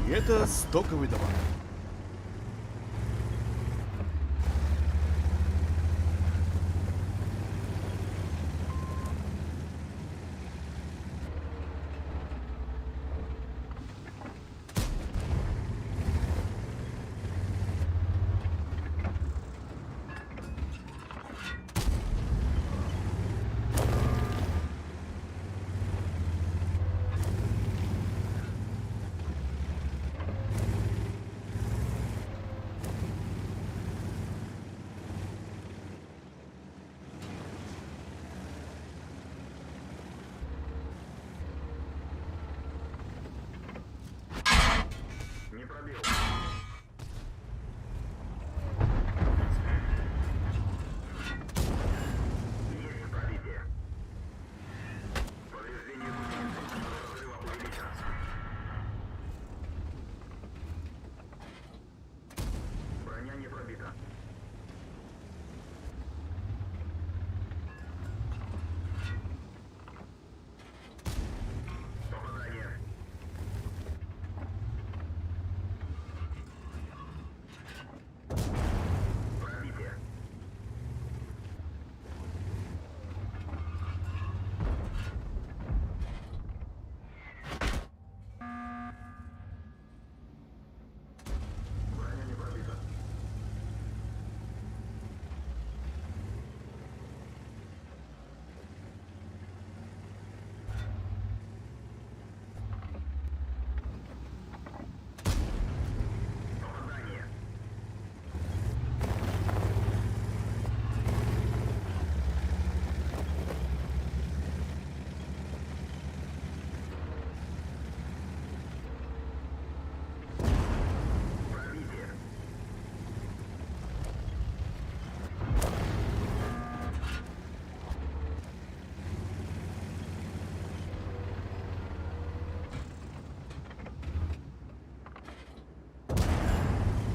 И это стоковый товар. Не пробил. Есть пробитие. Повреждение гусеницы. Разрыва увеличено. Броня не пробита. Попадание. Пробитие. Броня не пробита. Попадание. Пробитие.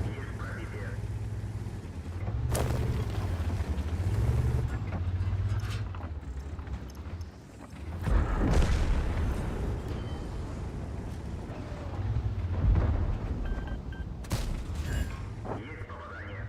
Есть пробитие. Есть попадание.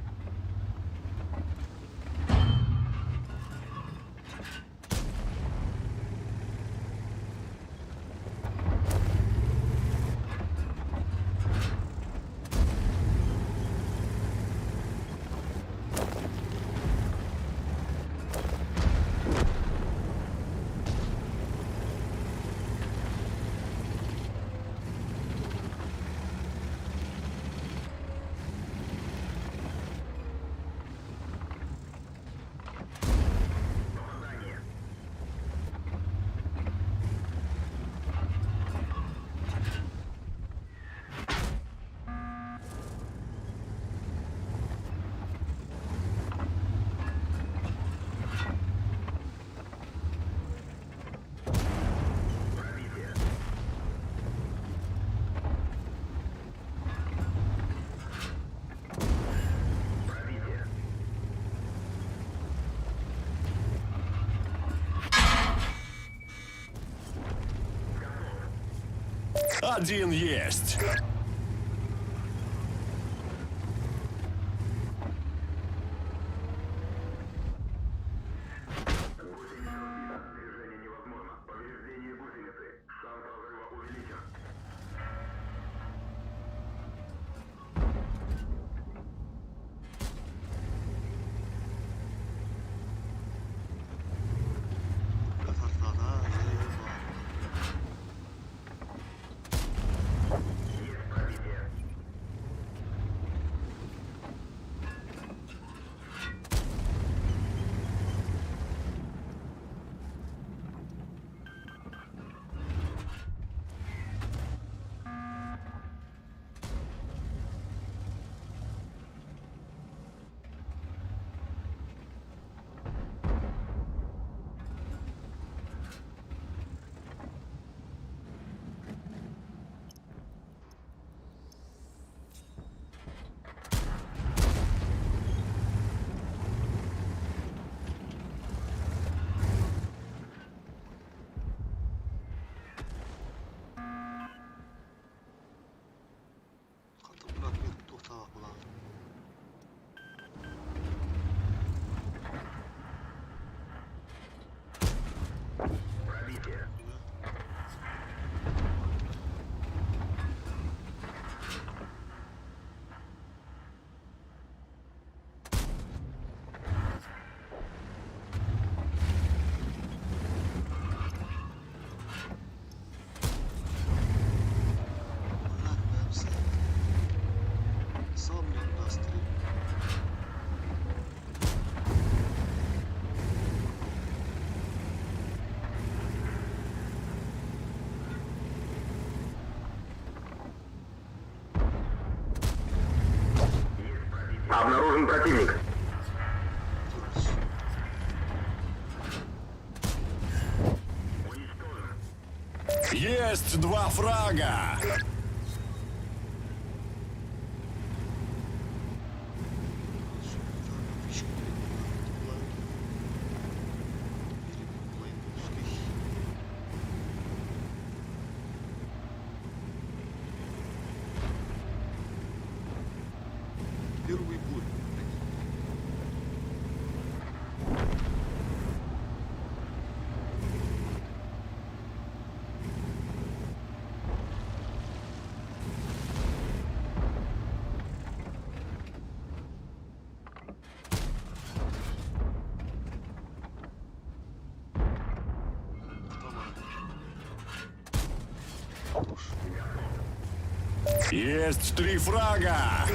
Попадание. Пробитие. Пробитие. Один есть. Гусеница разбита. Движение невозможно. Повреждение гусеницы. Шанс разрыва увеличен. Кафархана, Есть Обнаружен противник. Есть 2 фрага. Первый бой. Есть 3 фрага.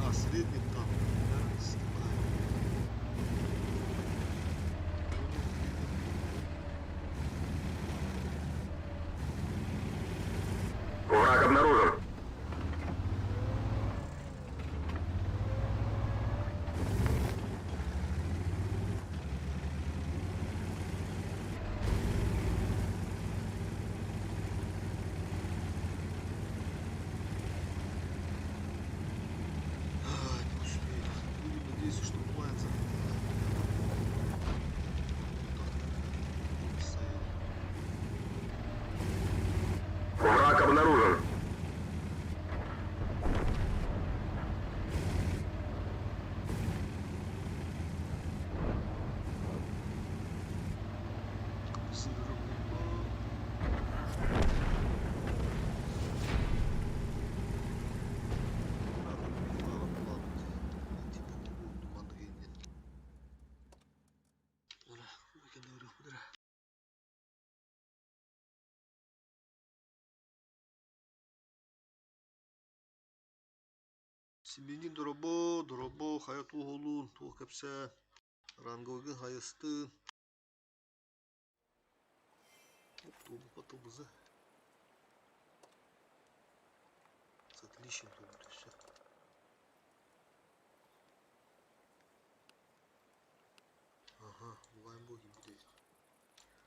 А, средний там. Да, снимаю. Враг обнаружен. А, не успею. Будем надеяться, что план закрыт. Враг обнаружен. Семени доробо, хаятул голун, тух кепсе, рангоген хайысты. Тобу потобызы. С отличием тобу все. Ага, буваем боги будет.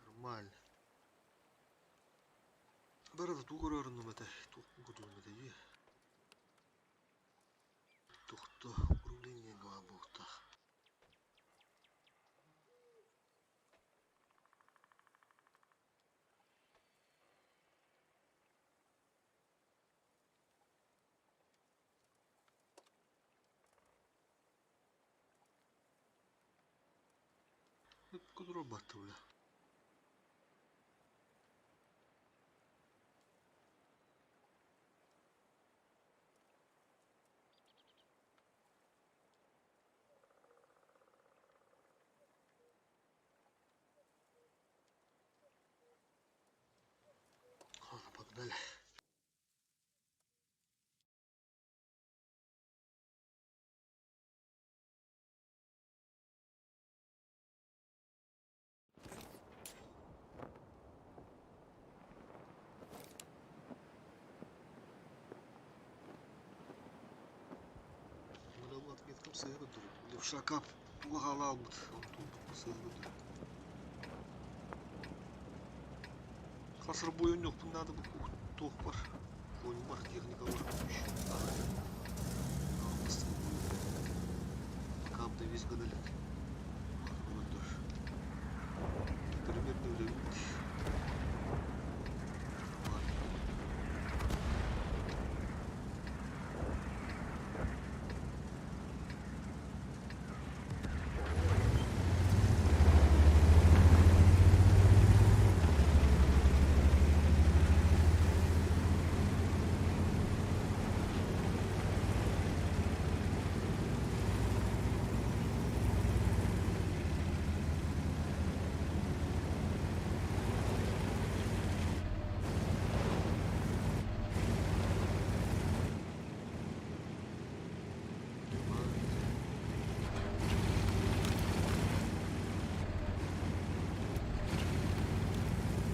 Нормально. Барада тугурарынным это, тух кудуным это е. Тухто управление главбухта. Кудро батуля. Ладно, погнали. Мына отметкам сыгыдыр. Левша кап туғала албыт. Сыгыдыр. Қасыр бойын жоқ бұнады бұл тоқ бар. Бойын бар техника бар. Капта весь гадалет. Примерно время.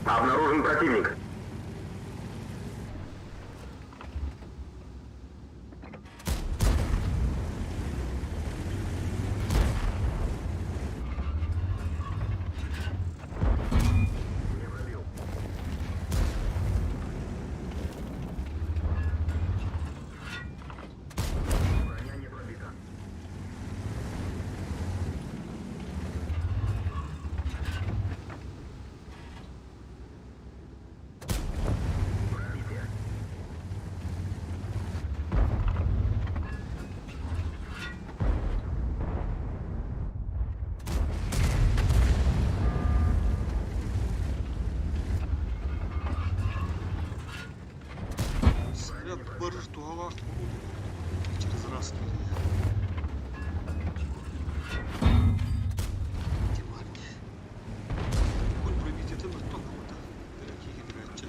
Обнаружен противник. Ряд барır туалах через раз. Тимарки. Коль пробить это, но только вот так. Дорогие играчи.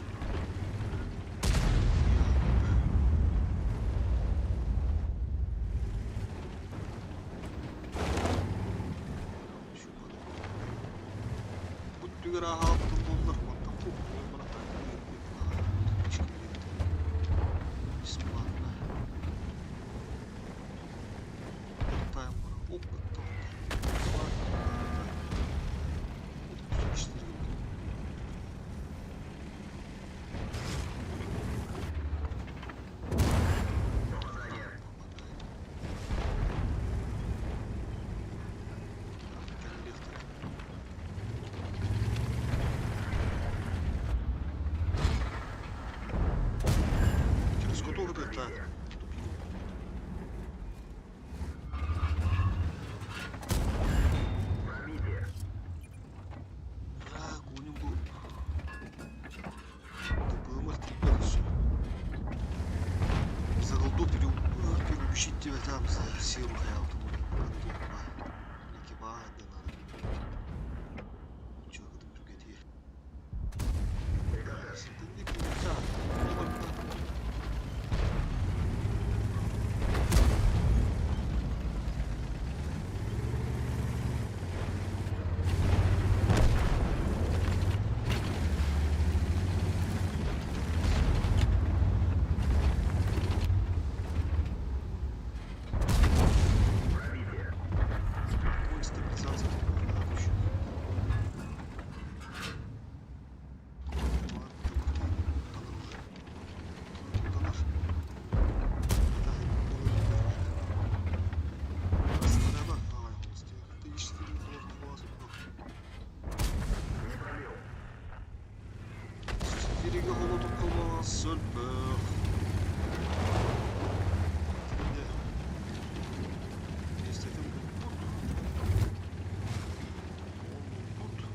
Будь ты грага, потом доллар, вот там пух, вот так. Бесплатно. Таймер. Опыт. Через куток это так. Пробитие. Враг у него. Это было мартин все. За голду переубщить тебя там за силу хаял. Чего это пригоди? Это не прилетает. Пробитие. Ой, стабилизация. Еще. Не пробил. Берега голоду колола сольбер. Есть один тут. Он тут.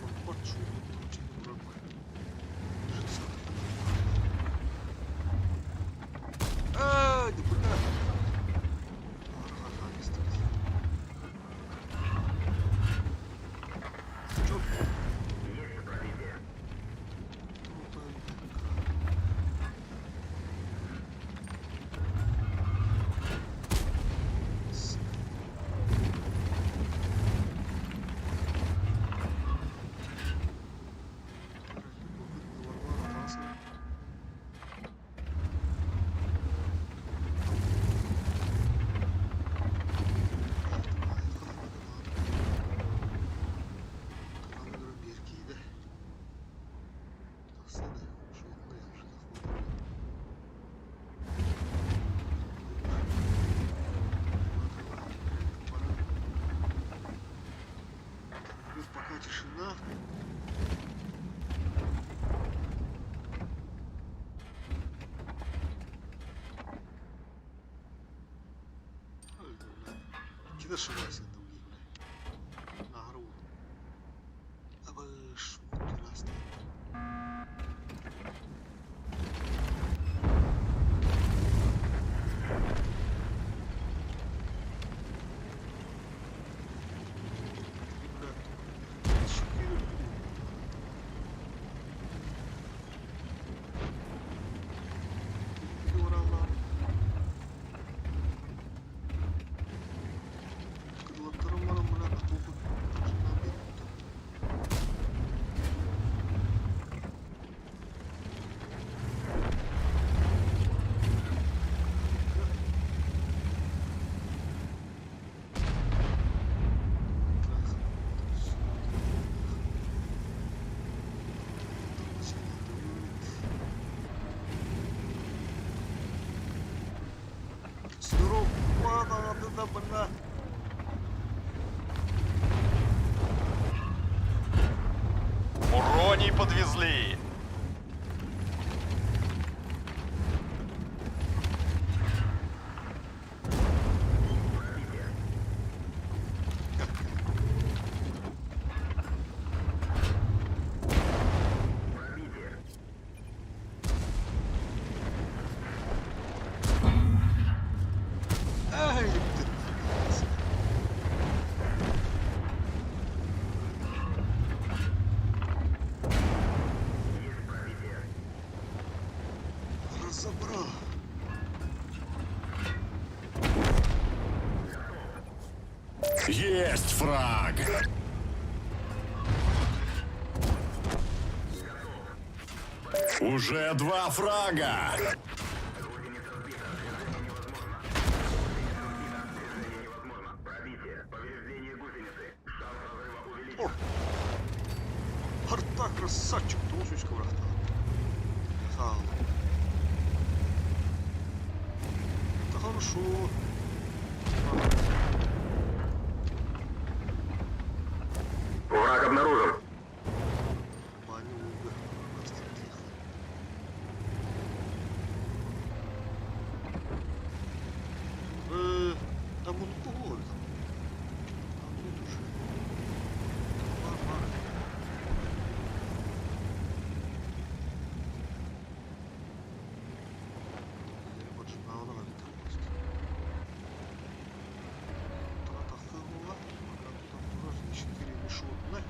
Он почуял, очень враг. Жица. Да куда? Ага, не стоит. Чё? Есть пробитие. Пока тишина. Кида шивайся на угли, бля. На гору. Абыш, террасный. Здорово, да, бля. Уроний подвезли. Пробитие. Забрал. Есть фраг! Уже 2 фрага! Пробитие. Повреждение гусеницы. Шанс разрыва увеличен. О! Арта, красавчик, тушечка врата. Хал. Это хорошо. Враг обнаружен. Баню убер. Просто тихо. Там он погода. Там тут уже. Нормально. Вот же на одном этом месте. Трата хыгула. Пока там тоже 4 решетных.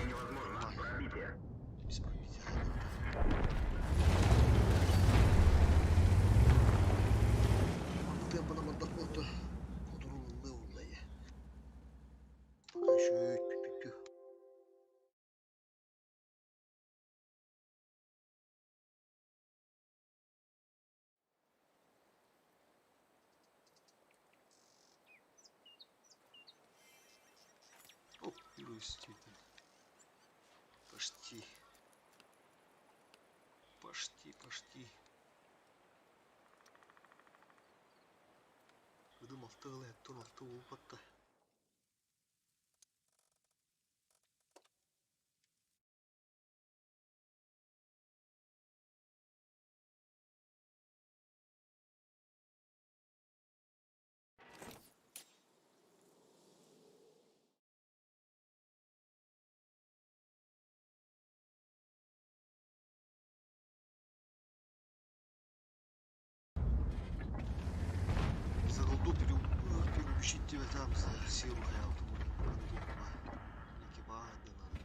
Невозможно. Пробитие. Без пробития. Темпо нам отдохнуть-то. Которого мы улые. Пока еще пи-пи-пи. О, первая степень. Почти. Почти. Думал, ты опыта. За голду переучить тебя там за силу хелту. Екипаж, да надо.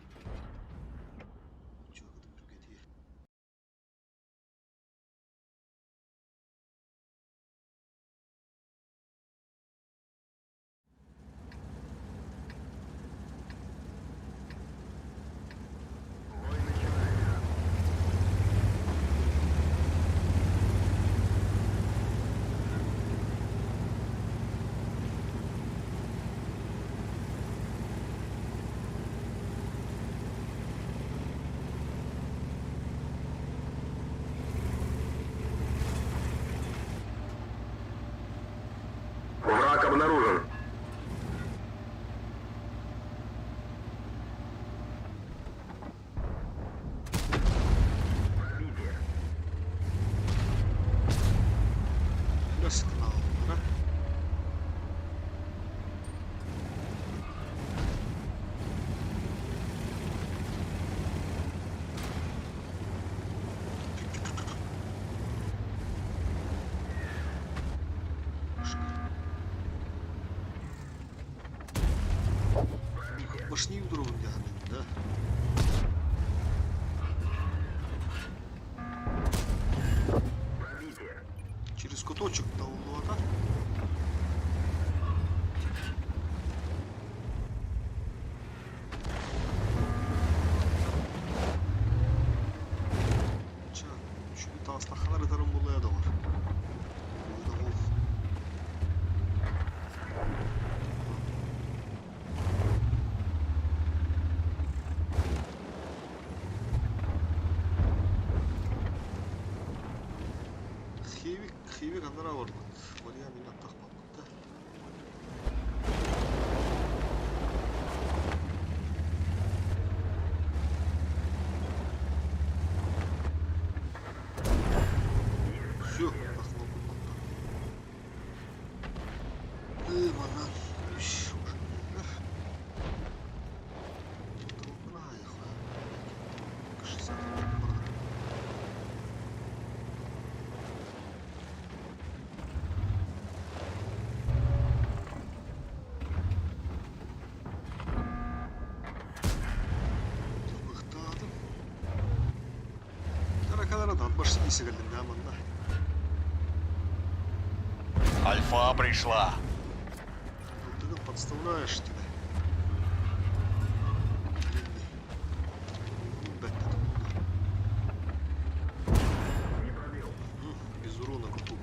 Чего ты пригоди? Бой начинается. Враг обнаружен. Пробитие. Рискнул, да? Башни в дорогу тягнуть, да? Пробитие. Через куточек до угла, да? Ча, şu bir taslakları tarım bulaya da var. Burada bu. Хивик андыра бар. Валия меня тахпап. Да? Все, тахлоп. Мана. Иш, уже. Толпная хуя. 60 долларов. 60 башки сыграли, да, манда. Альфа пришла. Ну, ты подставляешь тебя. Не пробил. Без урона кругу.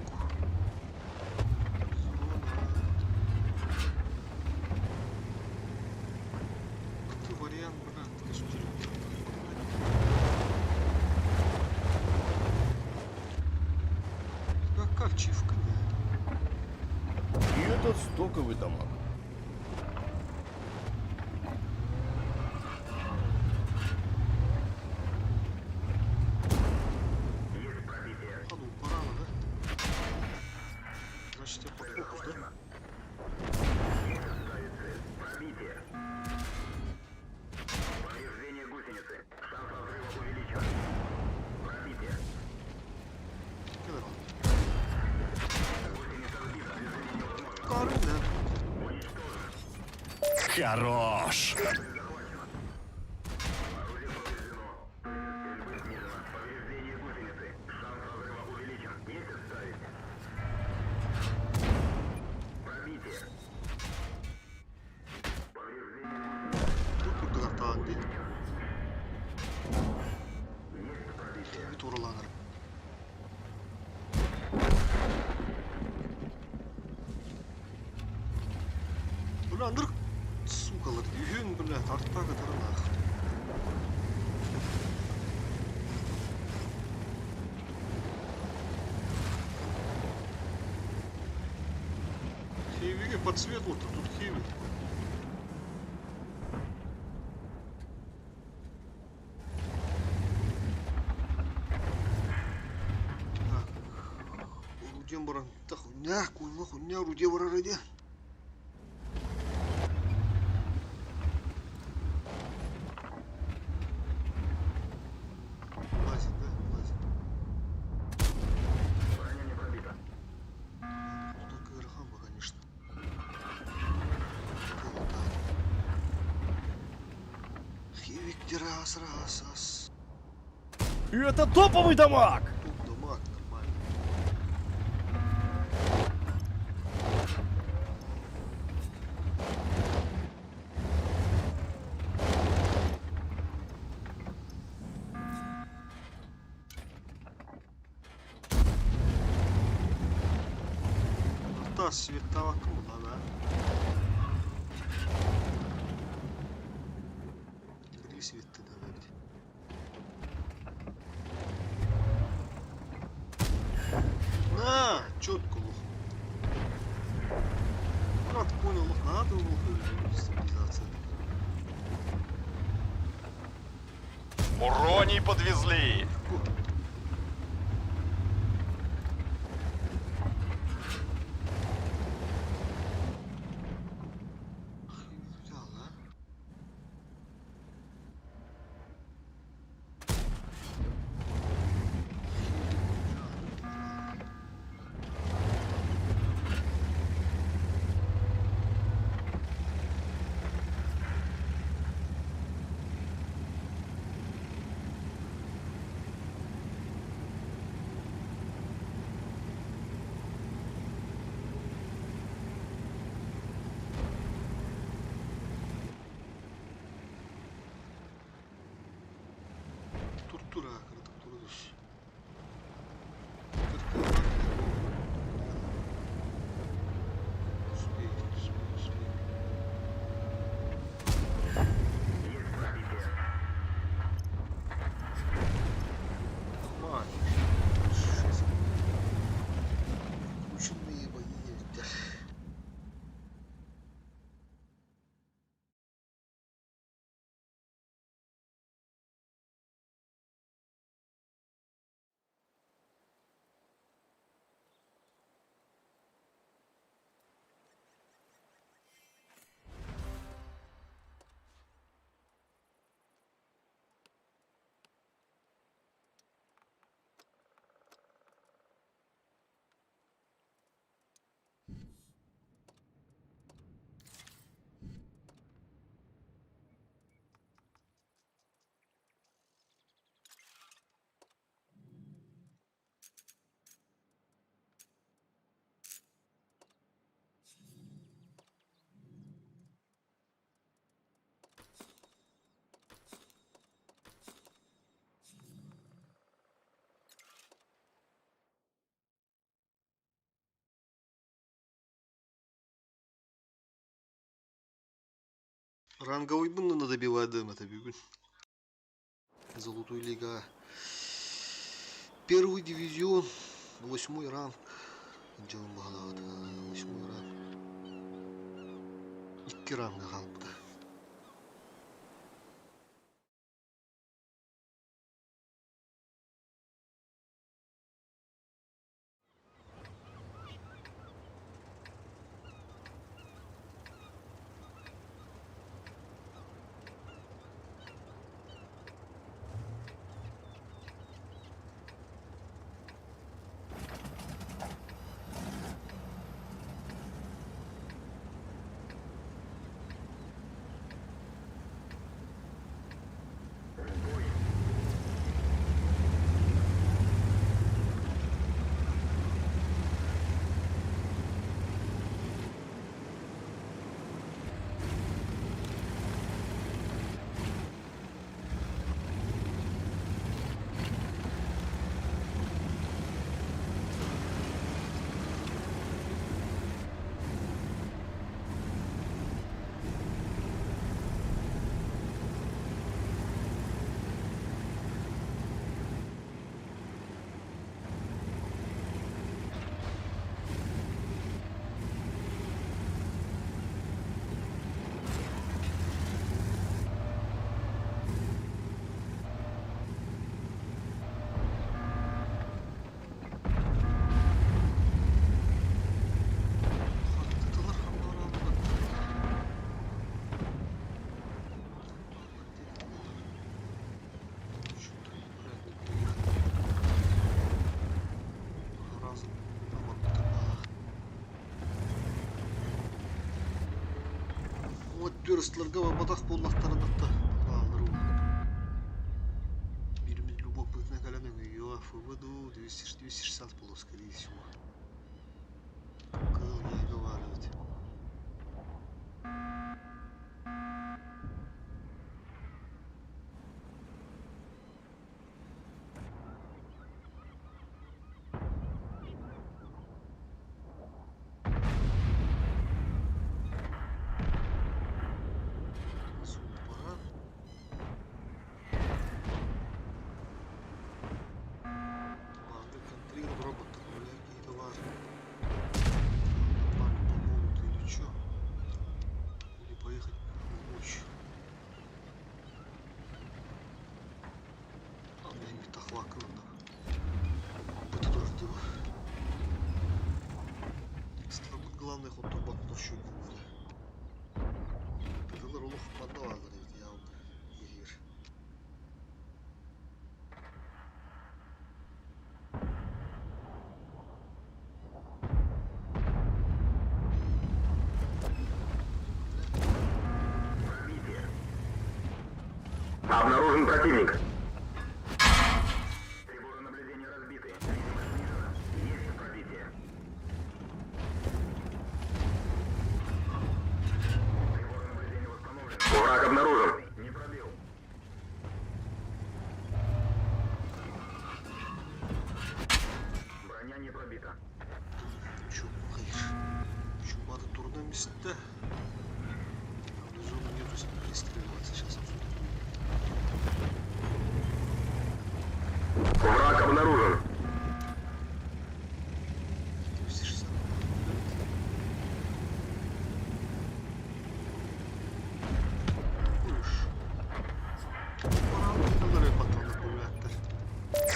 Ты вариант, брат, ты что делаешь? Как чивка? И этот стоковый дамаг. Есть пробитие. А ну, порано, да? Значит, я подфокус, да? Есть ставит цель. Пробитие. Повреждение гусеницы. Шанс разрыва увеличен. Пробитие. Килл. Гусеница сбита. Движение невозможно. Кары, да. Уничтожен. Хорош. Цель захвачена. Орудие повреждено. Стрельбы снижено. Повреждение гусеницы. Шанс разрыва увеличен. Есть отставить. Пробитие. Повреждение гусеницы. Тут гратан, değil. Есть пробитие. Bir doğrulanır. Ulandır. Su kalır. Yün bile tartma kadarına. Хейвиге подсветло-то, тут хейви. Так. Орудием баран. Да хуйня, орудие баран. Лазит, да? Лазит. Броня не пробита. Только Ирхама, конечно. Хивик раз. И это топовый дамаг! Тут дамаг нормально. Та световая круга, да? Три света давайте. На, четко лох. Брат, понял, лох, надо лох стабилизация. Уроний подвезли. Взял, да? Ранговый bunu добиваем это бегун. Золотой лига. Первый дивизион. 8 ранг. Canım bağladı. 8 ранг. 2 ранга kaldı. Перстлерге ve badak bollaklarına da kaldırı Birimiz любопытно калямен ее выводу 260 было скорее всего. Кыл ей говорит. Главный ход турбак еще не Петелер улух поддавады дейді яғын егер. Обнаружен противник. Приборы наблюдения разбиты. Есть пробитие. Приборы наблюдения восстановлены. Враг обнаружен. Не пробил. Броня не пробита. Чё, hayır. Чумады турное место. Зону нету, если пристреливаться сейчас отсюда. Враг обнаружен. 260.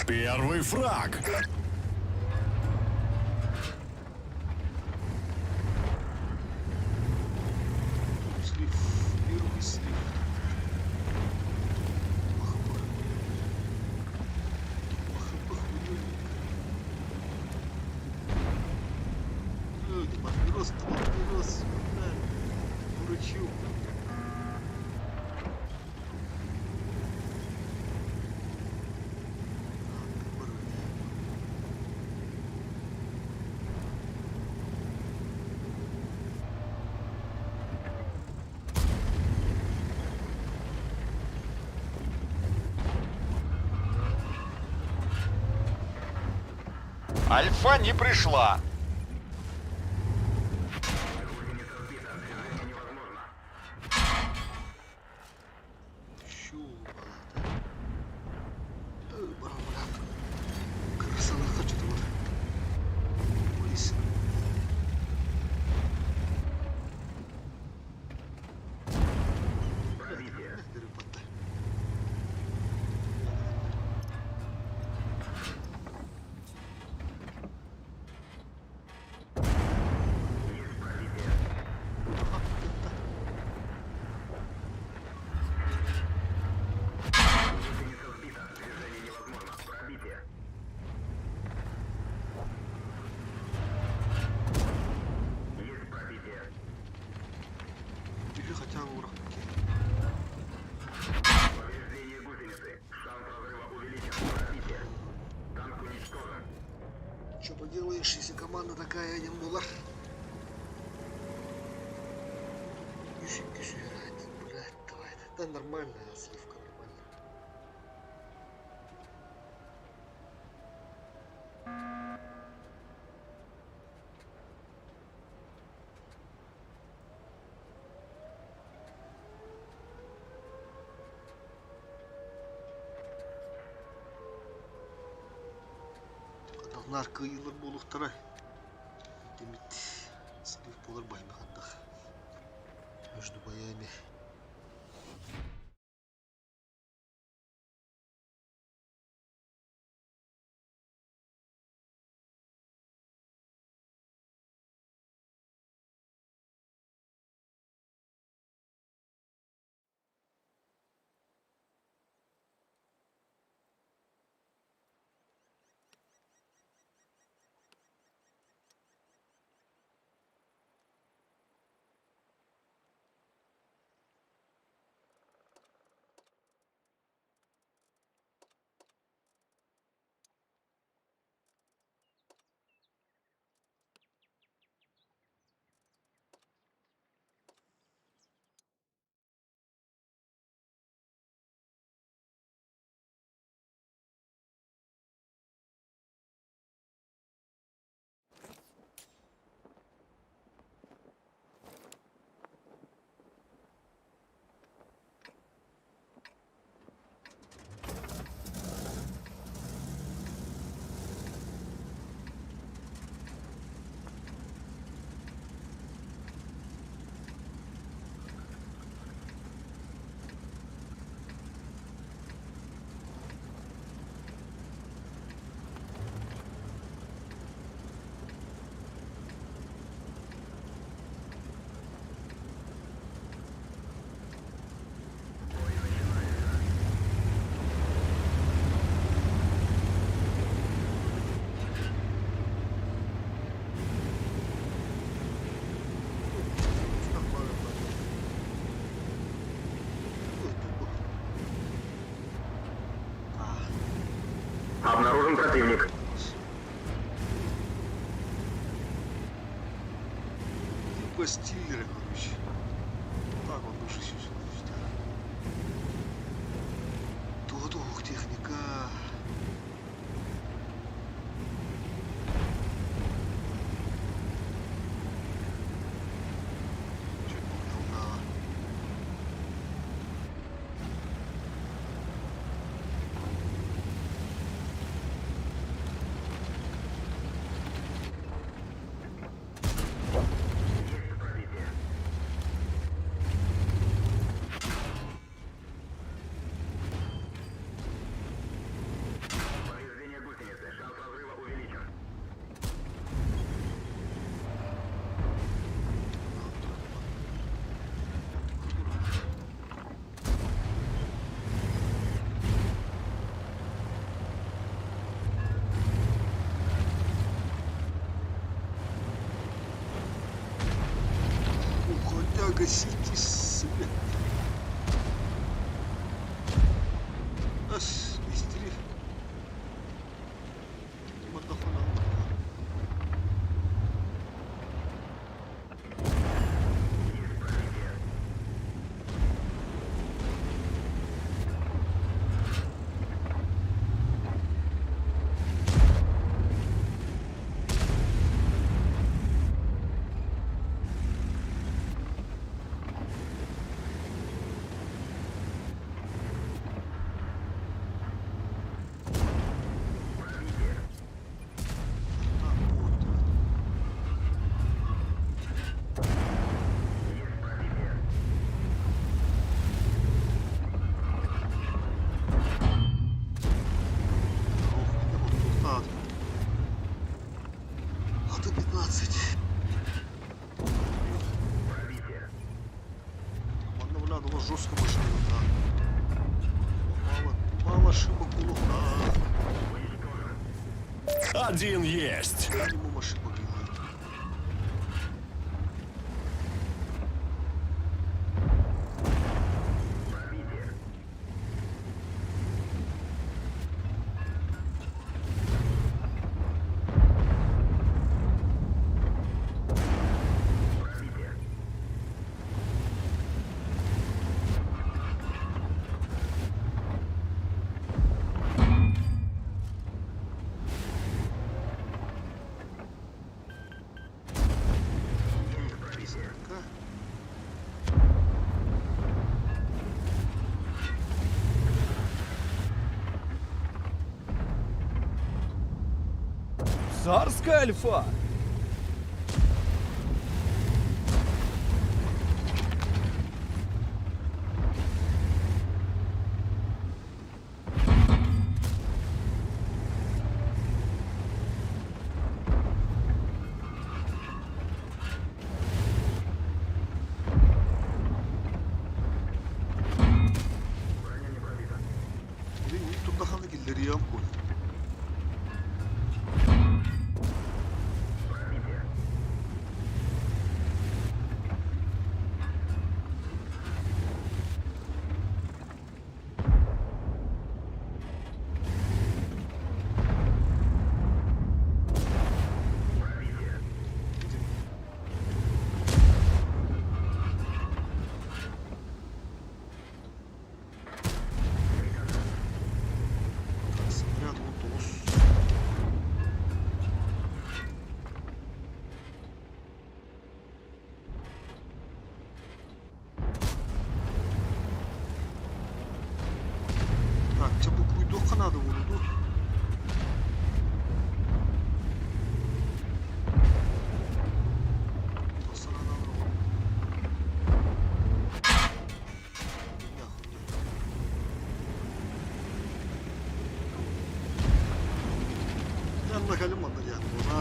Первый фраг. Слив. Первый слив. Люди, подберос, вручу. Альфа не пришла. больше, если команда такая, один была. Киши, блядь, давай. Да нормальная сливка, нормально. Наркы yıllar болуктара. Демет слив болар баймахандах. Между боями. Обнаружен противник. Типа стиллеры, короче. Так он бывший сейчас. Тут техника. Чуть погнал. Повреждение гусеницы. Шанс разрыва увеличен. Уходя гаситесь себе. Ас, мистери. Мадахуна. А ты 15. Пробитие. Мана была жестко машина, да. Мало ошибок было. Один есть. Минимум ошибок делает. Пробитие. Царская альфа. Броня не пробита. Блин, тут даханы келдер ям кой. Пробитие. Пробитие. Снаряд вон толус. Так, çabuk uydu kanadı vuruldu. Basana da vuruldu. Yakın. Yanına gelin onlar yani buna.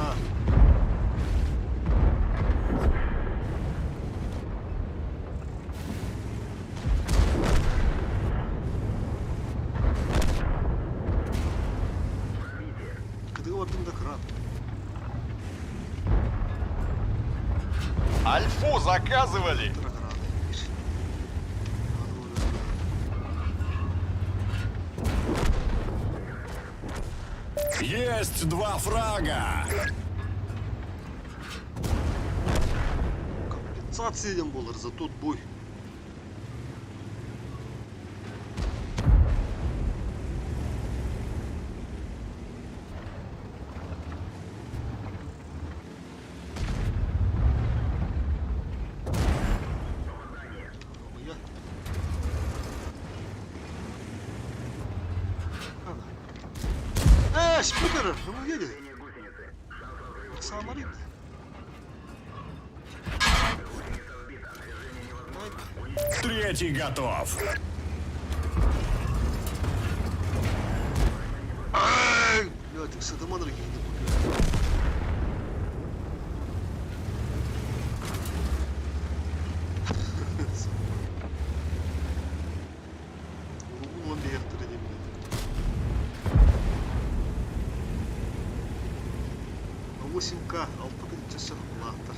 Пробитие. Кыдыгы бардым да кран. Альфу заказывали. Тыра краны. Есть 2 фрага. Компенсациям болар за тот бой. Попадание. Я. Ana. Шпикер, ну едет. Движение гусеницы. Шанс разрыва Самолет. увеличен. Гусеница сбита. Движение невозможно. Третий готов. Ай, блядь, их садоман не купил. Ургулан бертер не блядь. На 8К алты принцесса лахтар.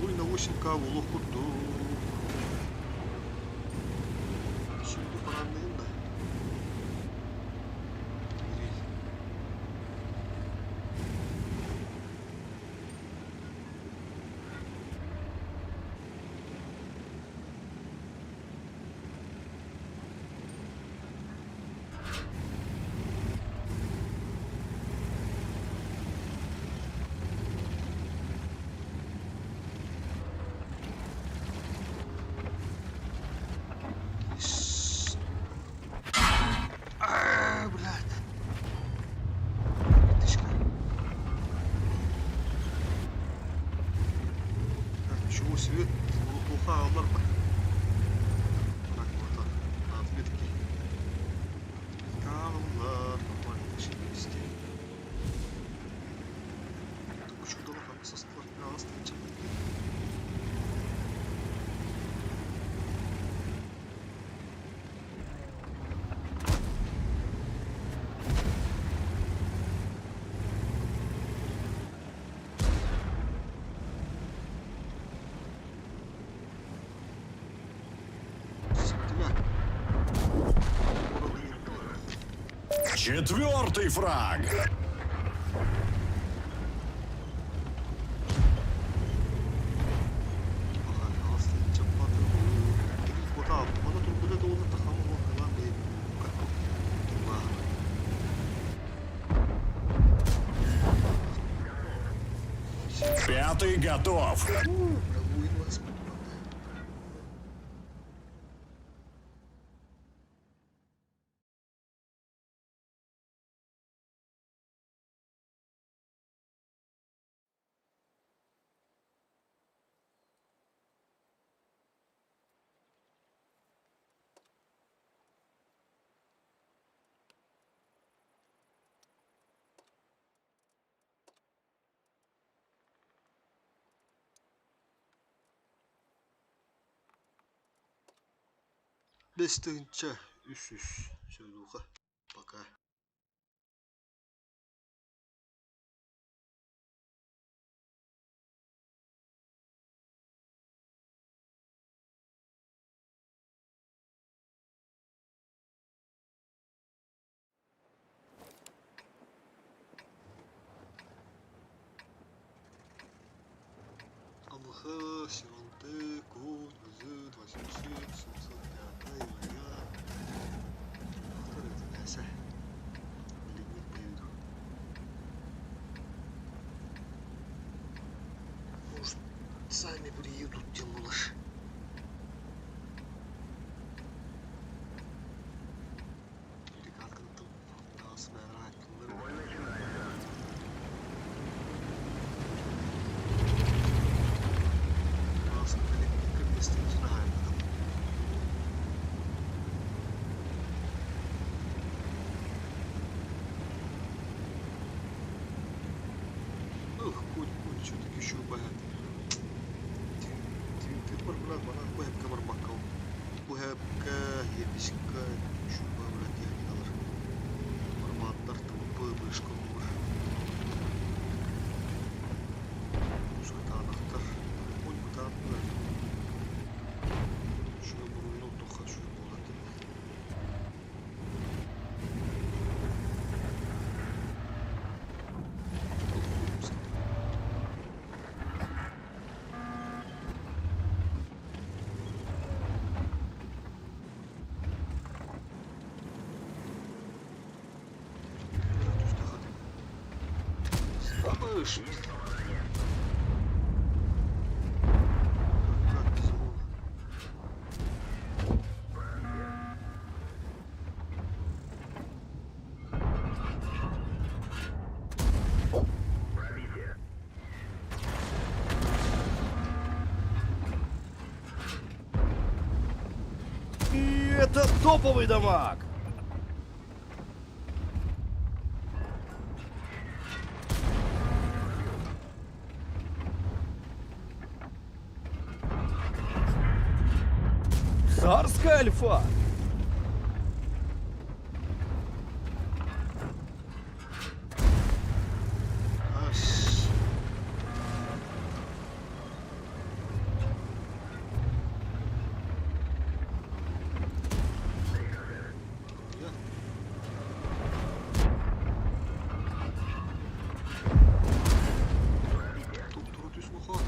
Ой, на 8К улов курду. Şimdi parandayım da. Блядь. Тычка. Ничего себе. Плохо, алдар. Так, вот так. На отметке. Камлар. Нормально, еще вести. Чудо лоха со створа остается. Четвертый фраг. Пятый готов. 75-нче үс. Сөйлуға. Пока. АМХ, Сиронте, код, ВЗ, 27, 705, вариант. Кто это, Няся? Лимит поеду. Может, сами приедут, тем лучше. Или как он там нас собирает, Бой начинается. нас как если не знаем. Ох, конь, что-то еще богатый. Твинты барбрат, бана бухепка барбакал. Бухепка, еписка, şu barбрат yani alır. Barbatlar tabi bıbışkı olur. Uzak anahtar. Konь kutan böyle. Şunu burnunu dokar, şunu bolar gibi. Слабыш. Как тяжело. Пробитие. И это топовый дамаг! Царская альфа! Аш. Я. Тут turut muha.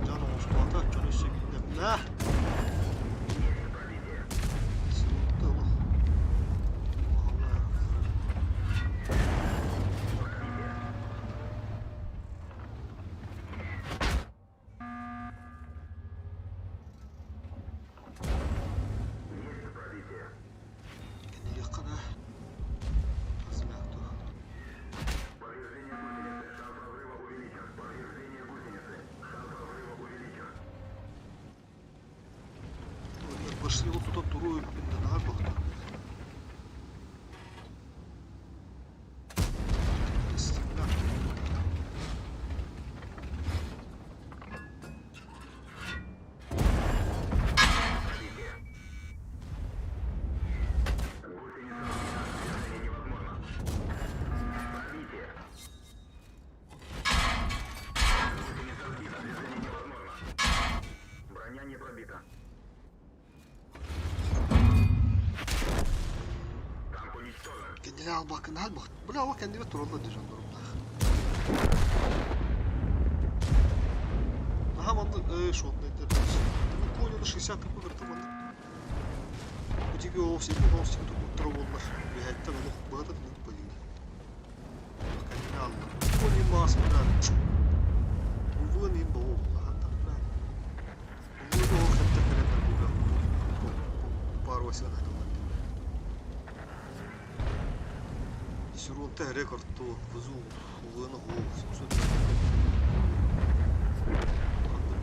Canım usta canı şekilde. Ne? Sıkıntı bu. Есть пробитие. Ne yakına? Azmiyatı. Повреждение гусеницы. Шанс разрыва увеличен. Повреждение гусеницы. Шанс разрыва увеличен. Onlar başını tutup duruyor. Ben de daha baktım. İstimlak. Гусеница разбита. Движение невозможно. Пробитие. Гусеница разбита. Движение невозможно. Броня не пробита. Танк уничтожен. Kendine al bakın al bak. Bravo kendime trolla diyeceğim durumda. Aha манды şu anda интернет. Bunu koyuyordu 60 tıklı вертолет. Bu tiki o все bu новости тут троллар. Bir hatta bunu burada da поделили. Kendine al. Bu не мас брат. Bu не бо. Hatta брат. Bu da o hatta kadar bu. Пару сенат. Сиронте рекорд то везу хвилину голову 700.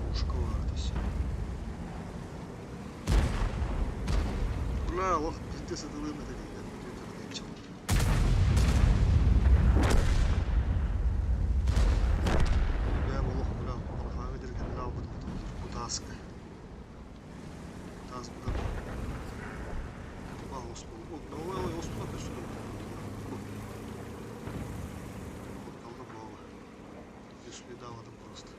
Пушка вартися. Бля, лох, ти сидили на дереві. Бля, лох, бля, лох, видер генерал, будь ласка. Таз буде Новелла его спати сюди. Колдобала. Здесь видала там просто.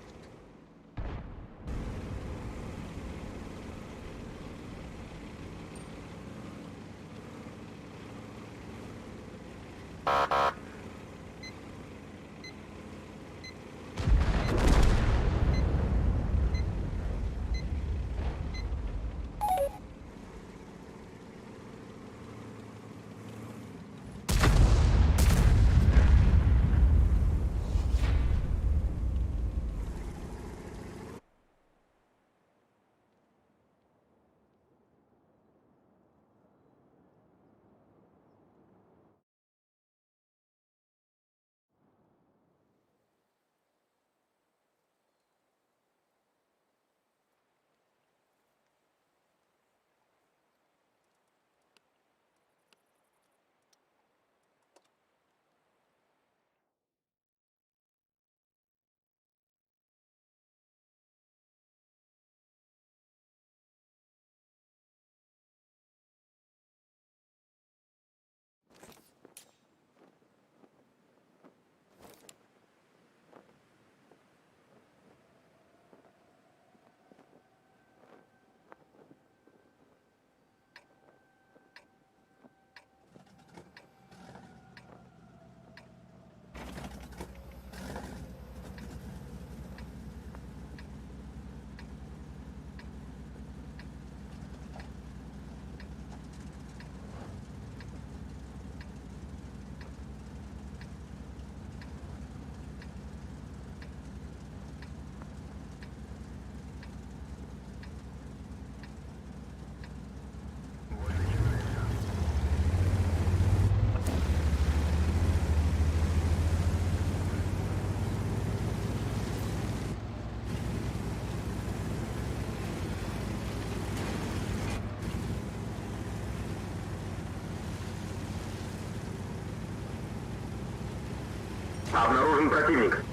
Обнаружен противник.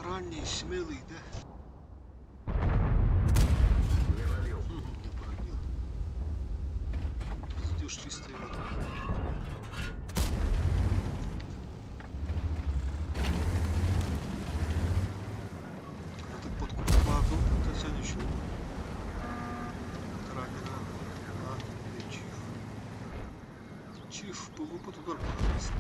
Ранний, смелый, да? Не пробил. Не пробил. Ждешь чистый воду. Это под купаку, это все ничего. Ранено. А, и чиф. Чиф, был опыт удар раз.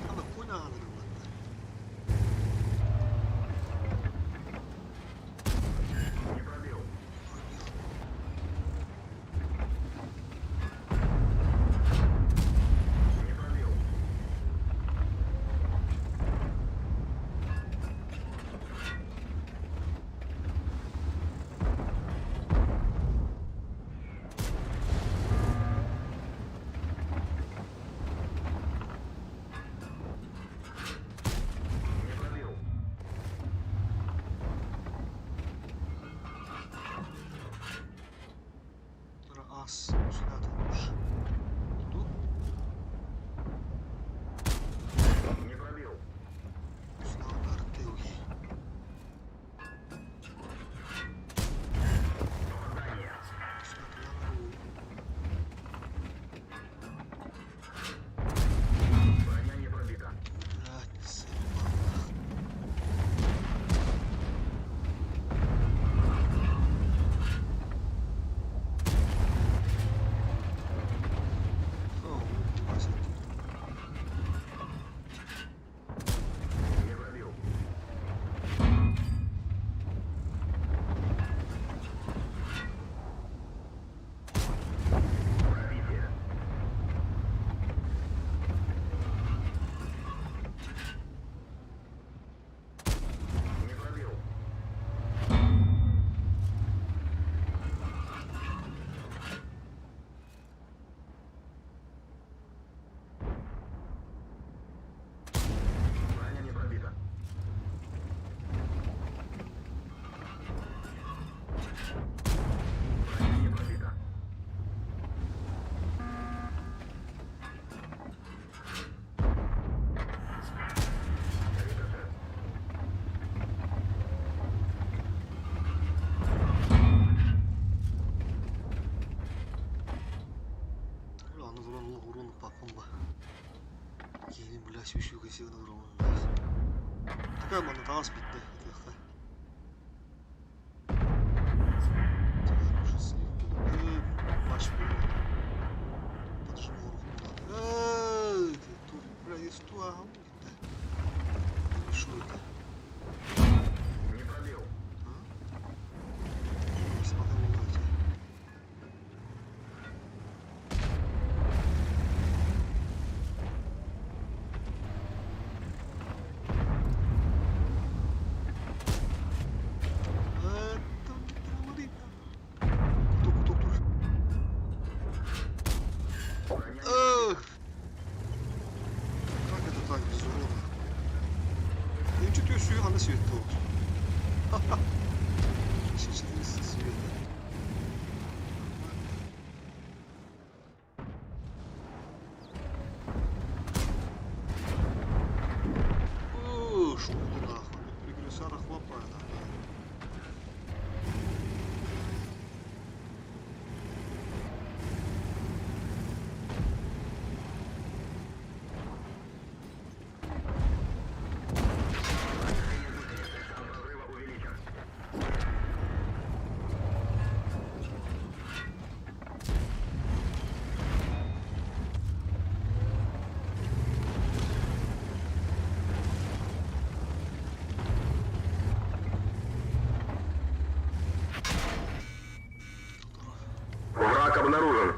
Она коня адрила. Не пробил. Не пробил. бля, сүйші көсегінің ұрауын. Такая мана тағас бітті. Баш болды. Поджимал руку. Тут, бля, есть туа. Что это? Не пробил. Смотрел на тебя. Как это так безумно? Ну что ты суя на свет тут? Ха-ха. 400 света. Шо это нахуй? При крысарах хлопает, Шанс разрыва увеличен. Враг обнаружен.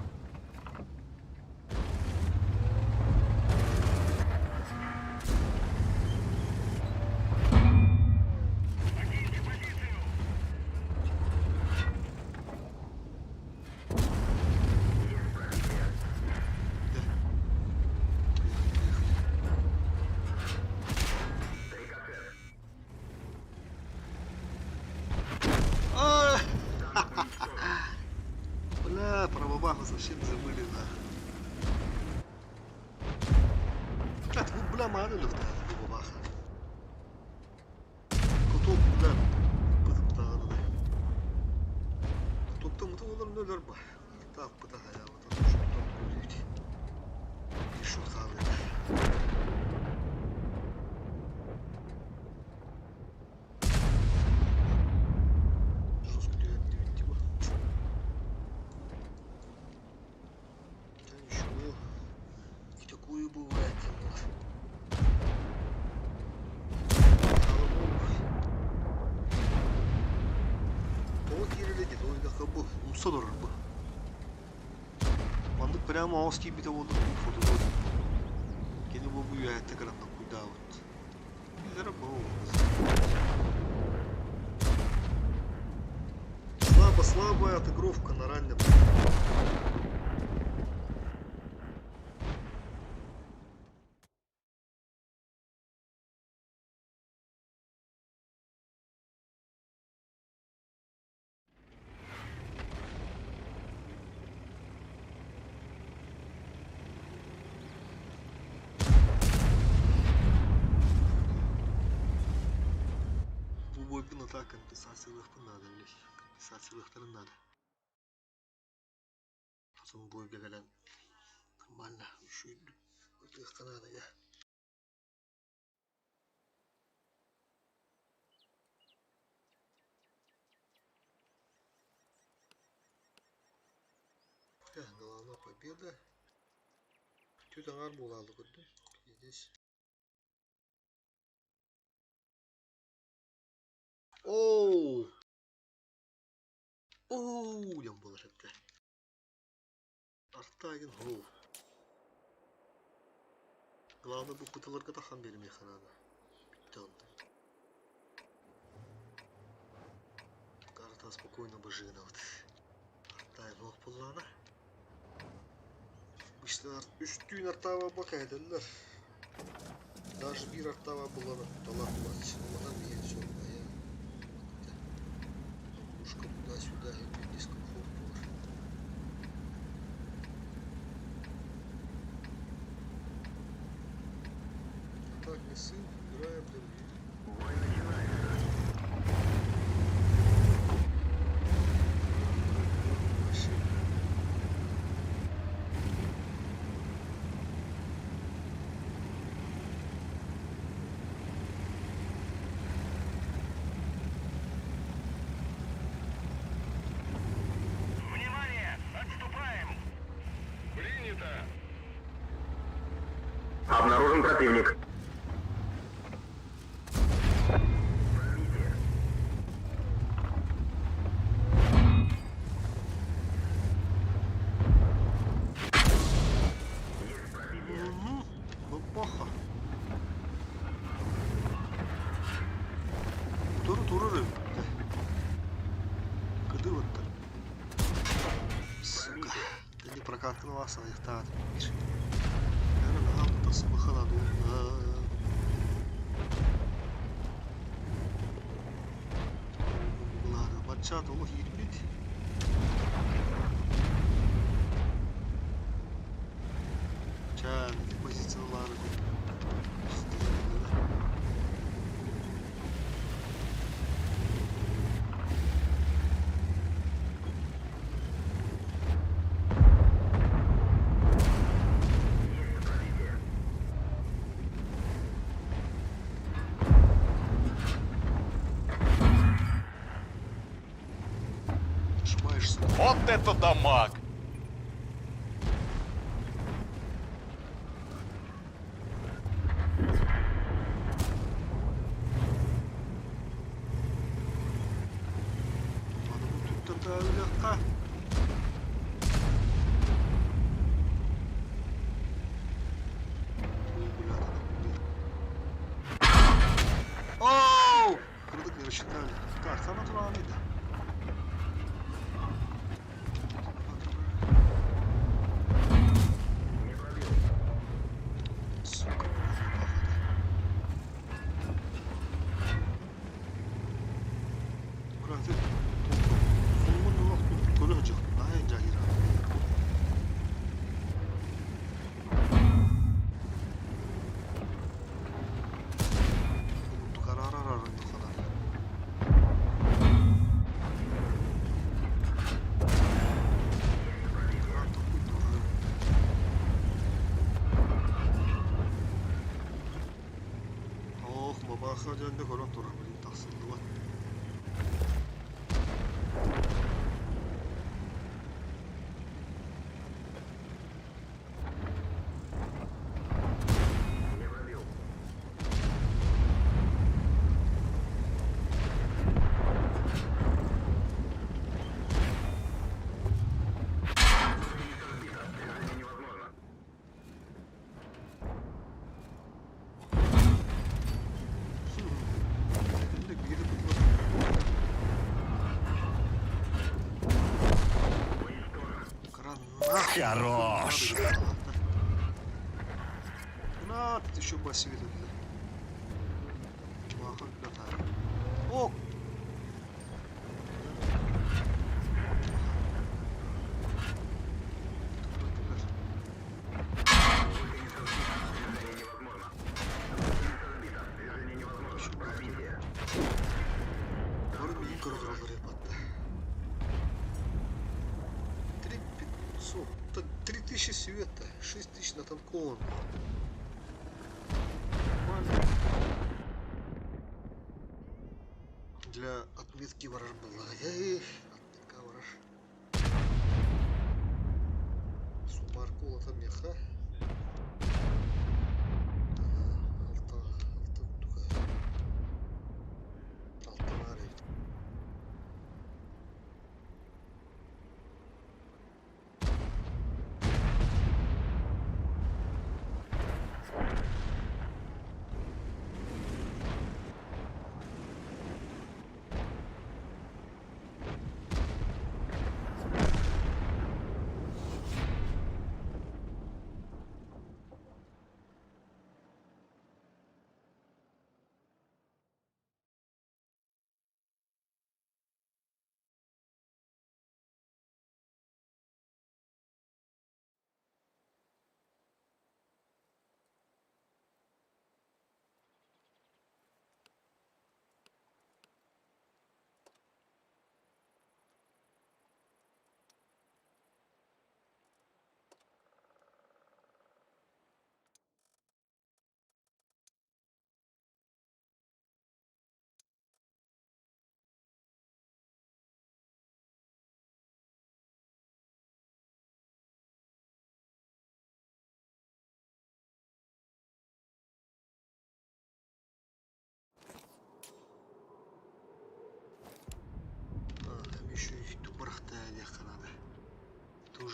Бля, про бабаху совсем забыли, да. Бля, ты бля, маны люфта, бабаха. Кутуп, бля, бытым тағаны да. Кутупта мұты олар нөлер ба. Так, бытаға я вот это что тут көрейді. Шут қалды. Жестко дегенде бітті ба. Да ничего, и такое бывает. Вот yerledi, oyda kabul. Umsa durur bu. Mandık прямо ауски бите oldu bu fotoğraf. Gene bu hayatta karanlık kuyda вот. Güzel bu. Слабая отыгровка на раннем. Бойбин атака компенсациялых надо лишь. Компенсациялых надо. Потом бойга гален. Нормально. Еще их надо, я. Главная победа. Тюта арбула алды. Здесь. Оу! Оу! Yan булыр әтті. Артайын гол. Главное бұл құтыларға тахан бермей қанады. Бітті онды. Карта спокойно бы жинавды. Артайын оқ бұллана. Üstün artava bakaydılar. Даже bir artava bulanı. Талап бұлады. Оладан бейен сөрді. Пушка туда-сюда, и дискомфорт был. Так, не сын, играем для людей. Бой начинается. Обнаружен противник. Угу. Ну плохо. Туры. Куди от так? Сука. Та не прокатнулася, їх та більше. Я нагадав, та себе халаду. Ладно, бачата логіть, блядь. Ча, не позиція ладно. Нажимаешься. Вот это дамаг! Ладно, ну тут тогда легко. Оу! Круток не рассчитали. Так, там натуральный, да. Сука, Брат, ты сонун уақыт көлі жоқ. Ай, жагира. Қарарарарын тұқалады. Ох, бабаха жөнде көріп тұр. Блин, тақсырды ба. Секундик, бері бұтылады. Гранат. Хорош. Гранат, это еще басвит. Чувака, гранат. О! Вроде круто репота. 3500. Так 3000 света, 6000 на танковом. Нормально. Для отметки ворож была. Отметка ворож. Субаркула там меха. Алтанарий.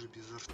уже без арты.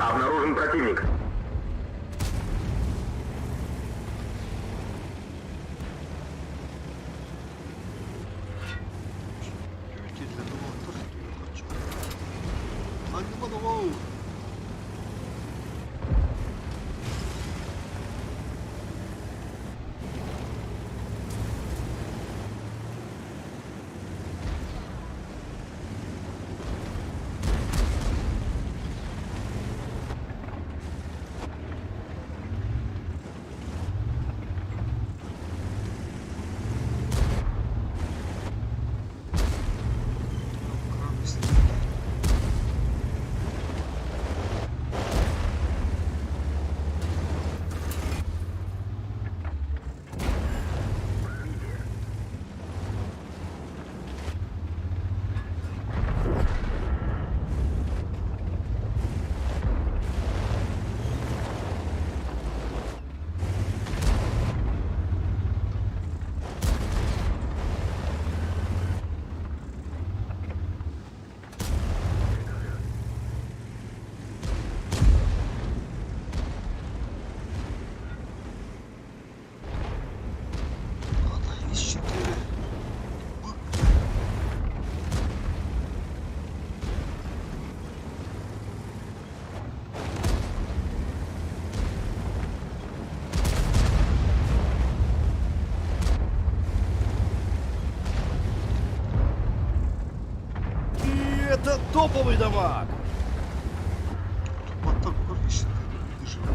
Обнаружен противник. Для того, я хочу. Анимановал. Это топовый дамаг! Потом корпус не живет.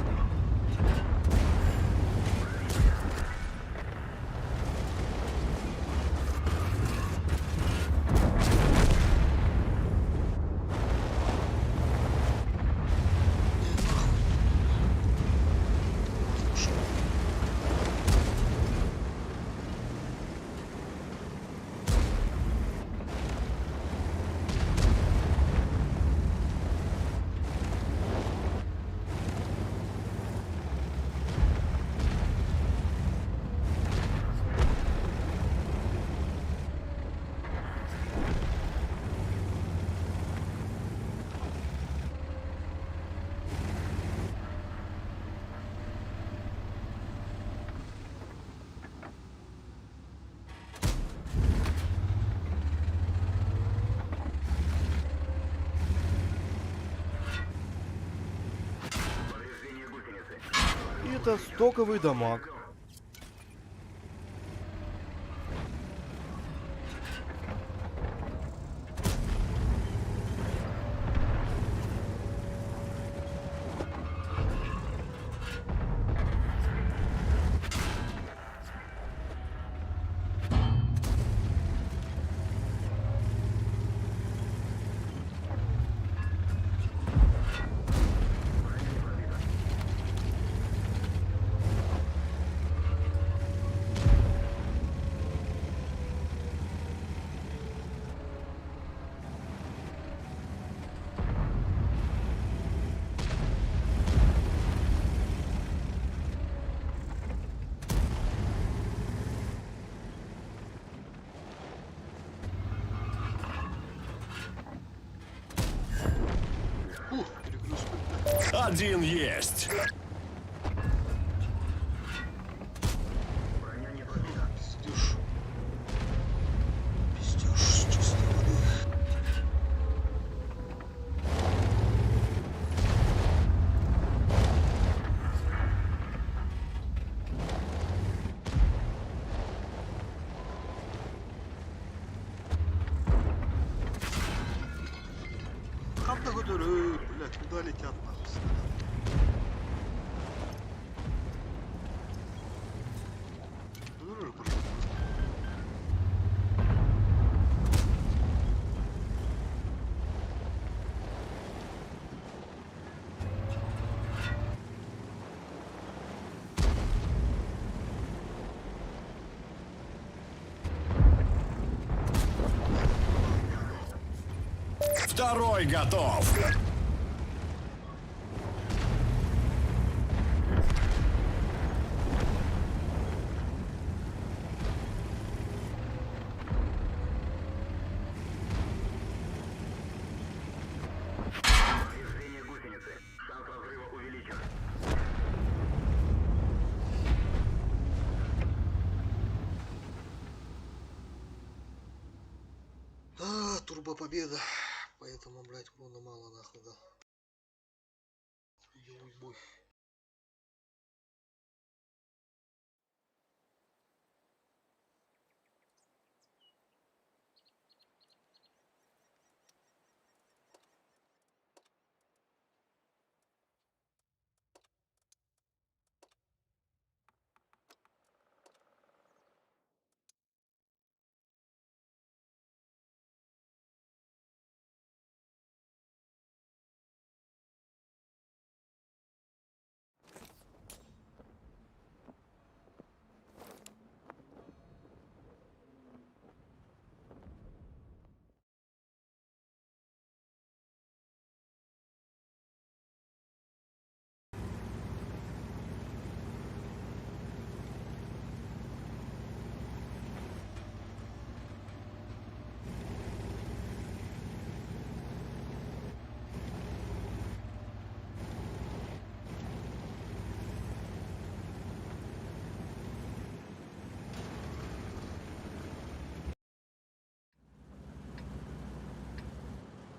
Повреждение гусеницы. Это стоковый дамаг. Один есть. благодарю, блядь, куда летят нахуй снаряды? Благодарю, пожалуйста. Второй готов. Повреждение гусеницы. Шанс разрыва увеличен. Турбопобеда. Поэтому, блядь, урона мало нахуй, да. Ой-бой.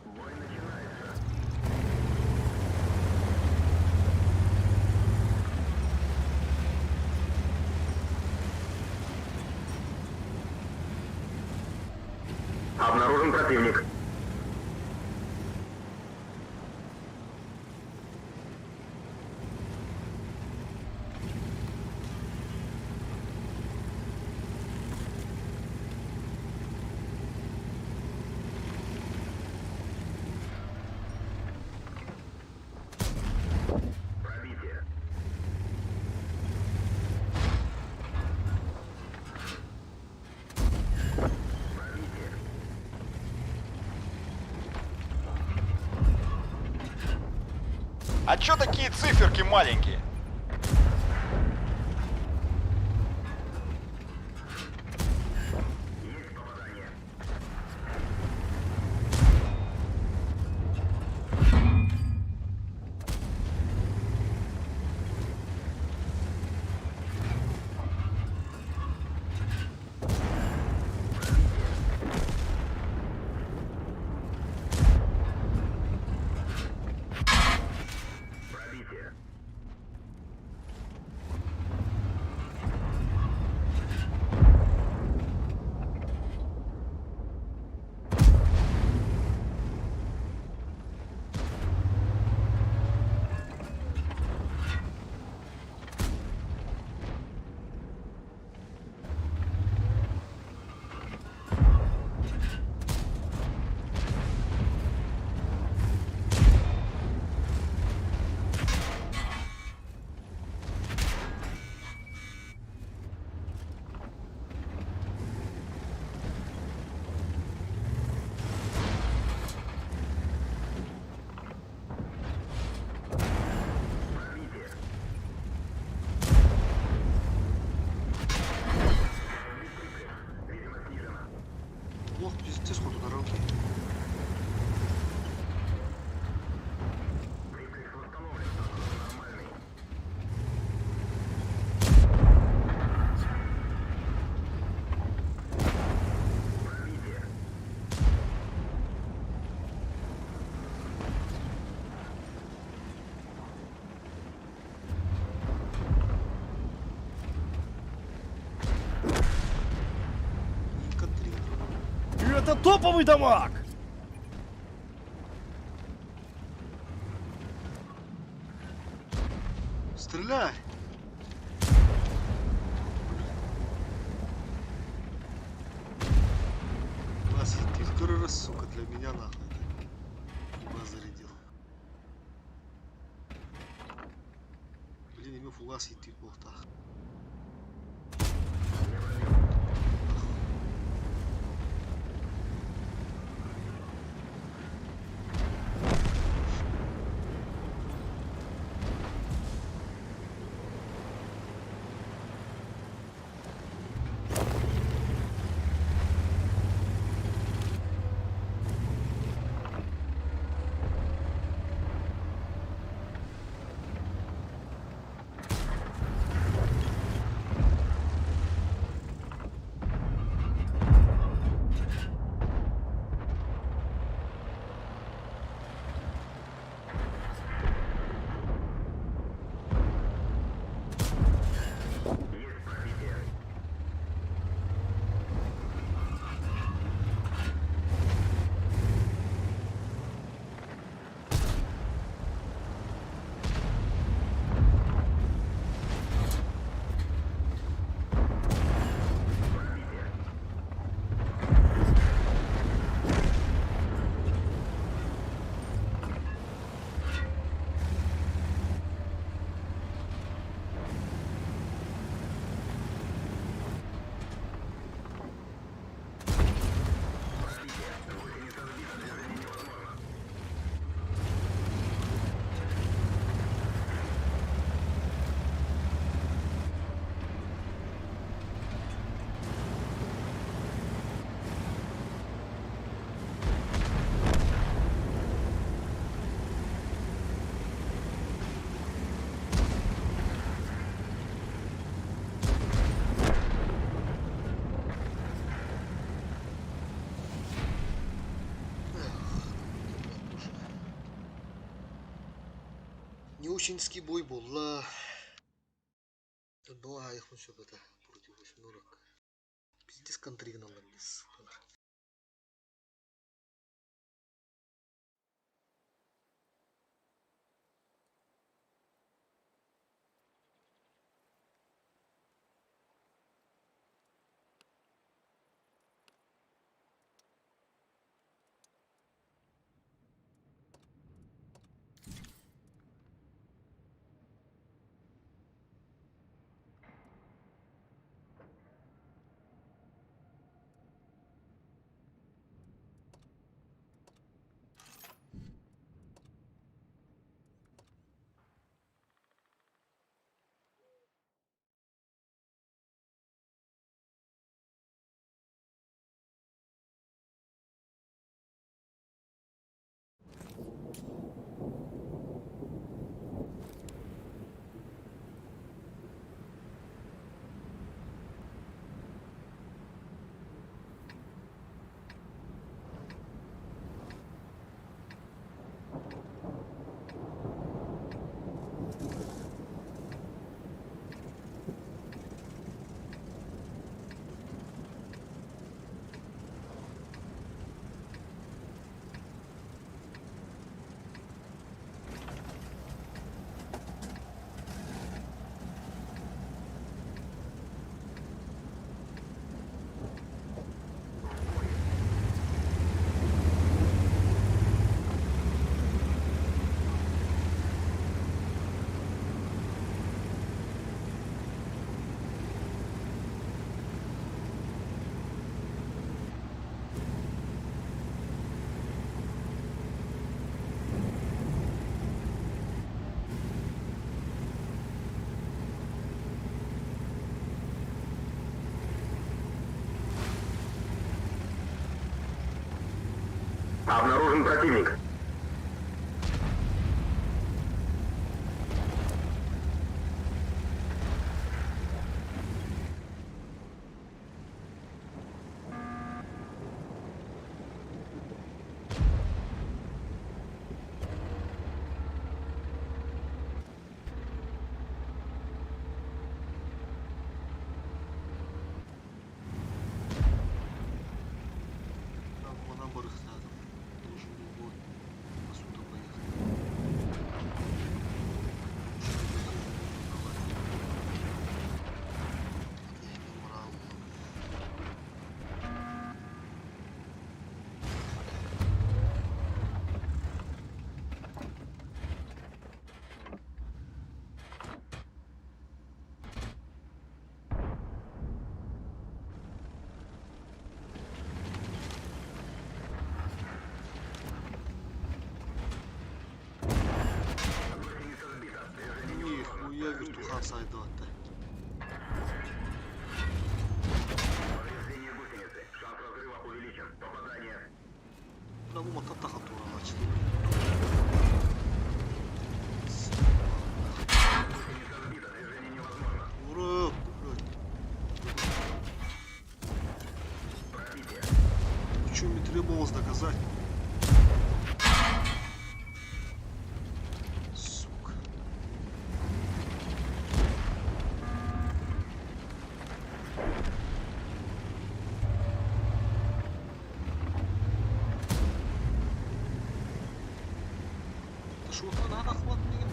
Бой начинается. Обнаружен противник. Пробитие. Пробитие. А чё такие циферки маленькие? Есть попадание. Пробитие. Пробитие. Видимо, снижено. Лох, пиздец, сходу дороги. Рефлекс восстановлен. Статус нормальный. Пробитие. Инка 3. Это топовый дамаг! Стреляй! Вася, ты второй раз, сука, для меня нахуй. Фугас зарядил. Блин, ему фугас идти плохо. Не ученский бой был, ла. Благо их ну что это против восьмерок. Пиздец контри гнал на лес. Обнаружен противник. Там вона борг надо. Должен был бой. Прямо мотата хатура начали. Ура! Что мне требовалось доказать? Сука. Да шо надо хват мне?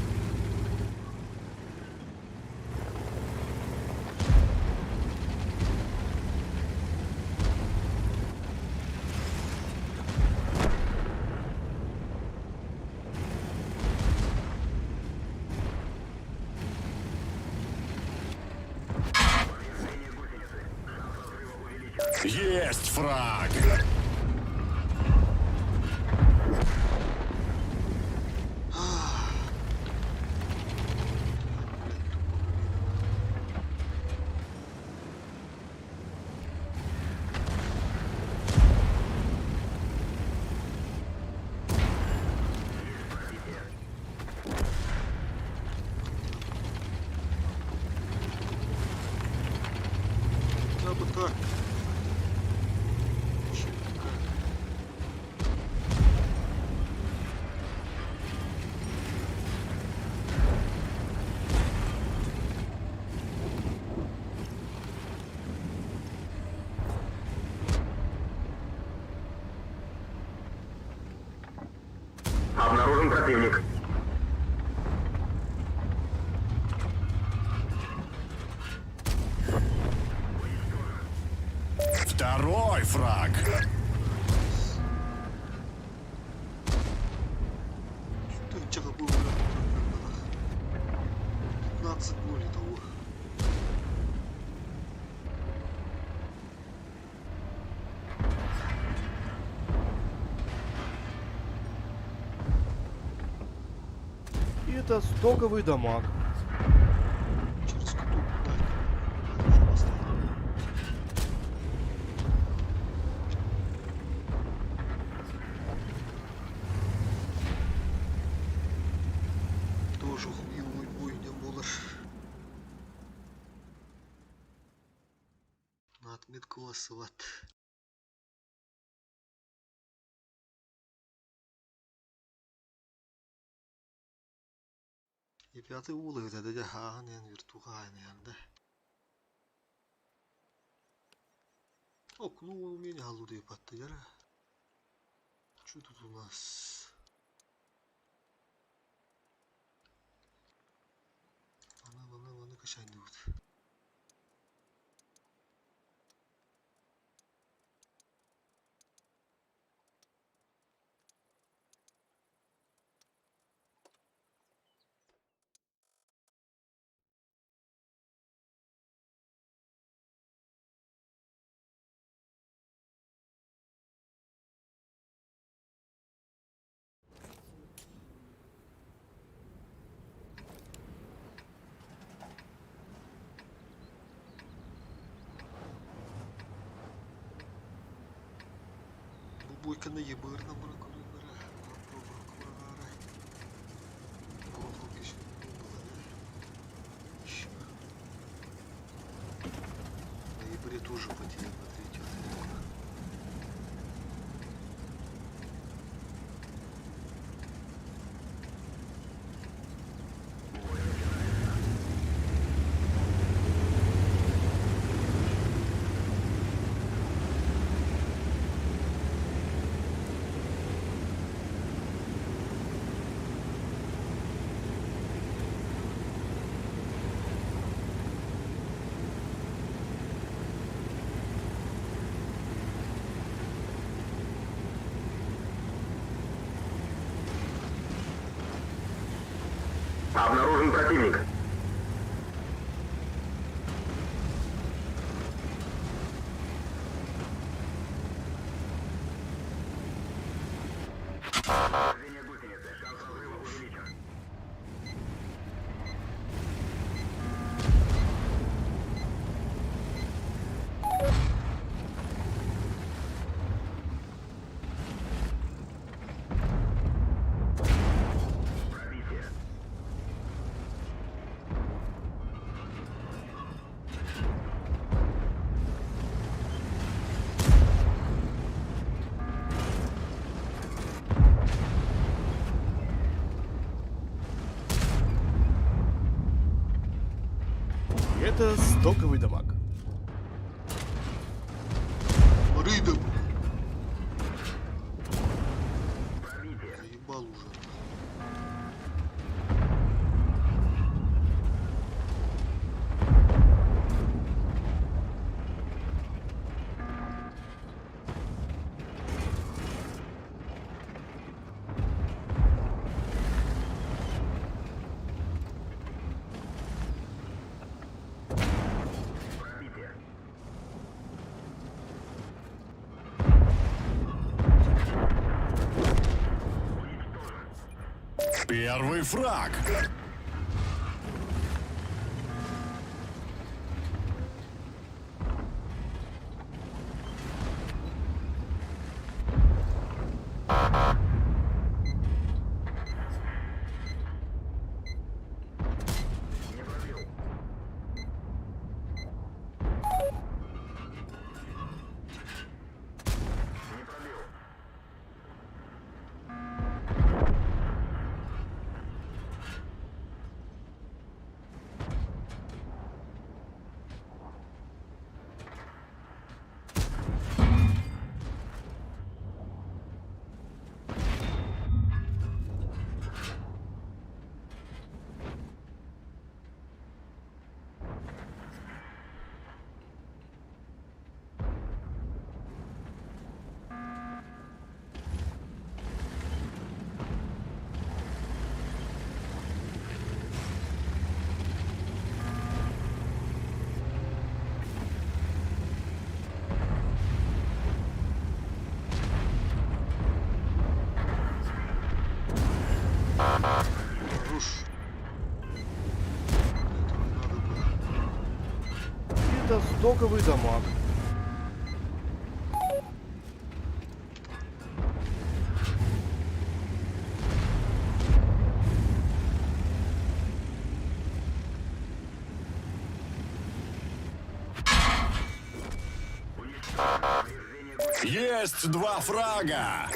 Есть фраг! Хотя бы так. Вообще такая. Обнаружен противник. Второй фраг! Что у тебя было? 15 более того. И это стоковый дамаг. Через куток дальше. Уже поставил. Тоже хуйовий бойня була. На отметку ласоват. И пятый улов, это дядя Ганен, виртуальный, да? Ок, ну у меня голуды подтяра. Что тут у нас? Вона качай идут. Бубойка на ебыр нам бракура. Поки ще не було, да? Ще. На ебре тоже потеряно третья. Обнаружен противник. Повреждение гусеницы. Шанс разрыва увеличен. это стоковый дамаг. Рыда, блин. Пробитие. Заебал уже. Пробитие. Первый фраг. Не пробил. Не пробил. Хорош. Этого не надо было. Это стоковый дамаг. Повреждение гусеницы. Есть два фрага.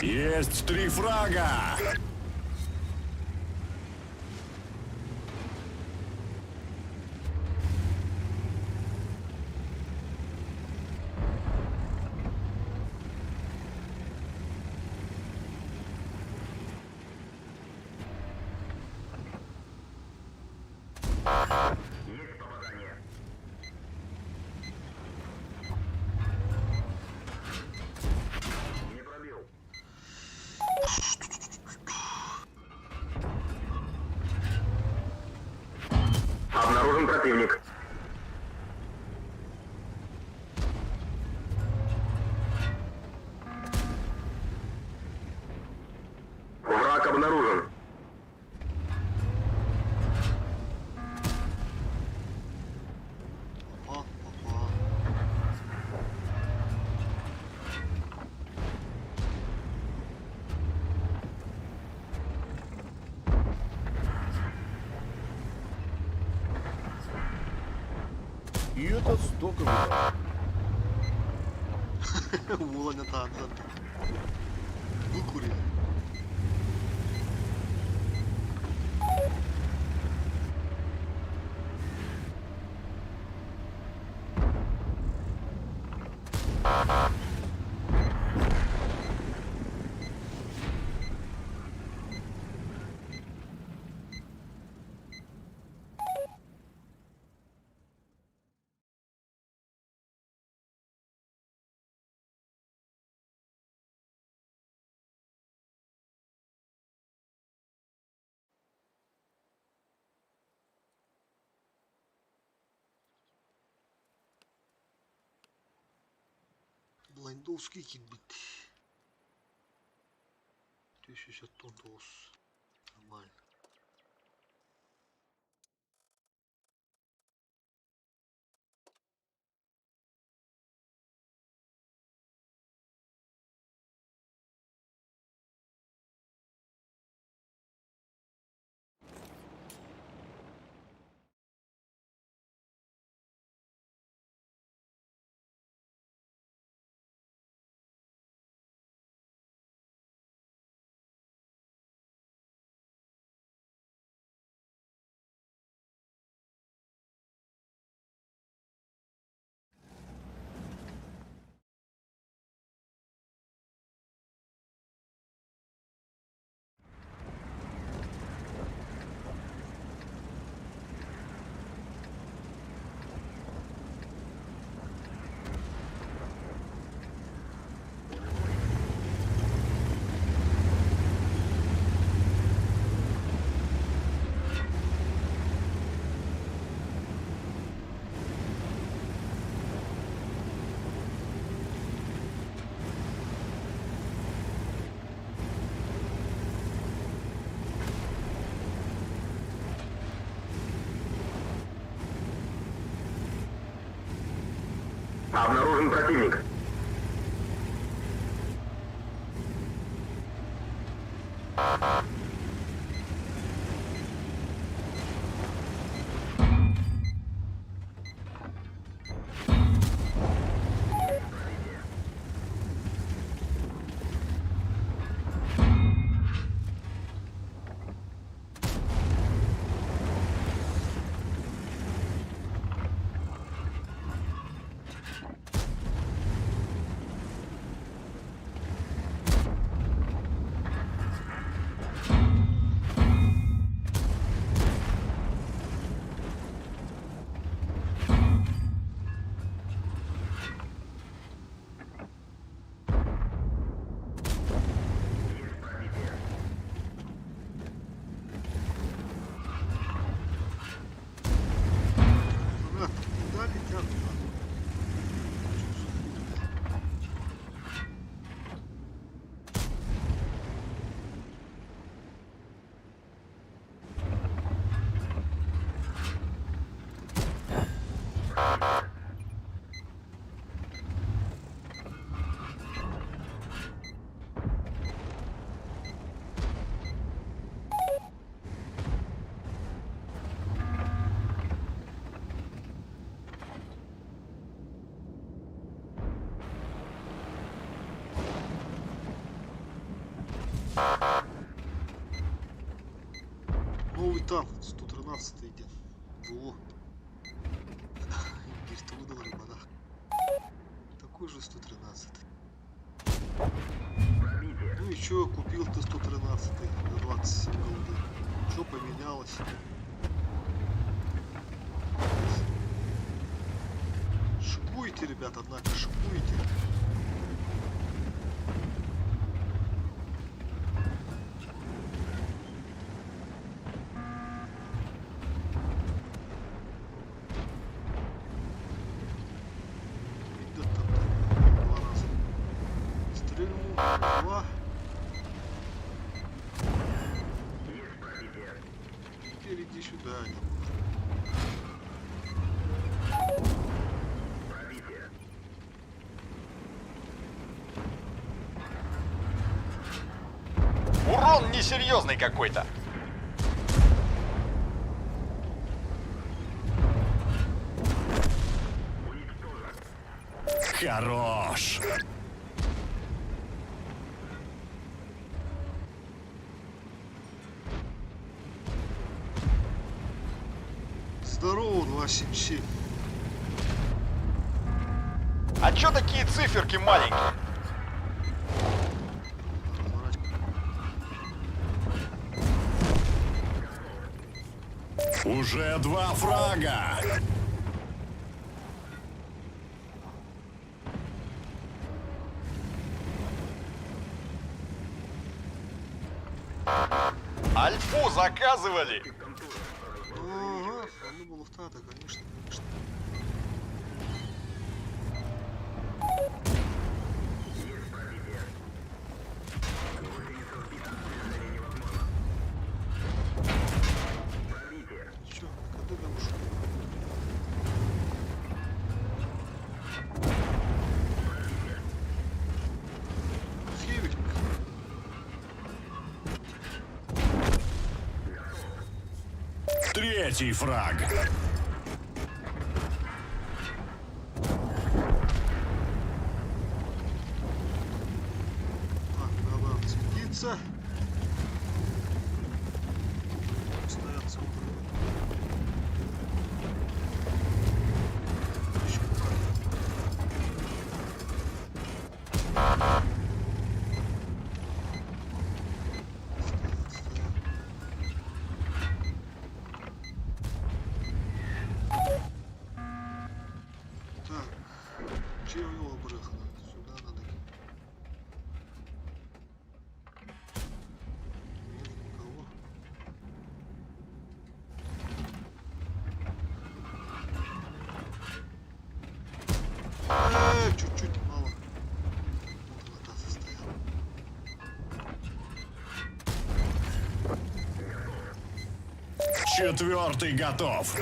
Есть три фрага. Есть попадание. Не пробил. Обнаружен противник. Враг обнаружен. Опа, опа. И это стоковый дамаг. Волоня танца. Выкурили. Блайндовский китбит. 1060 тонн долс. Нормально. Обнаружен противник. Ребят, куда летят? Новый танк, 113 йде. Во. Гирт выдал рыбана. Такой же 113. Ну и чё, купил ты 113 на 27 голды. Что поменялось? Шикуете, ребят, однако, шикуете. Идет там два раза. Стрельнул, два. Теперь иди сюда, не нужно. Урон несерьезный какой-то. Хорош. Здорово, 277. А чё такие циферки маленькие? Уже 2 фрага. Альфу заказывали. Ага, ну было в тата, конечно, конечно. Чё, когда там ушел? Хевик. Третий фраг. Так, надо светиться. Стоят, смотрят. Ещё стоят, стоят. Так, че его брехано? Сюда надо. Нет никого. Чуть-чуть мало. Вот она та состояла. Четвертый готов.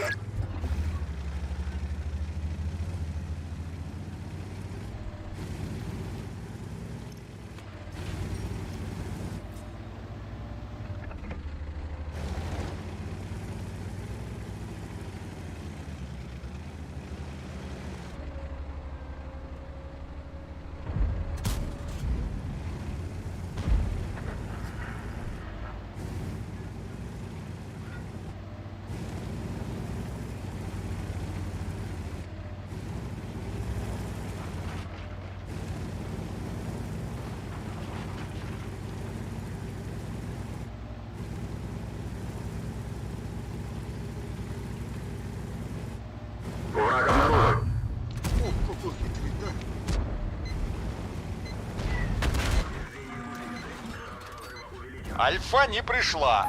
Альфа не пришла.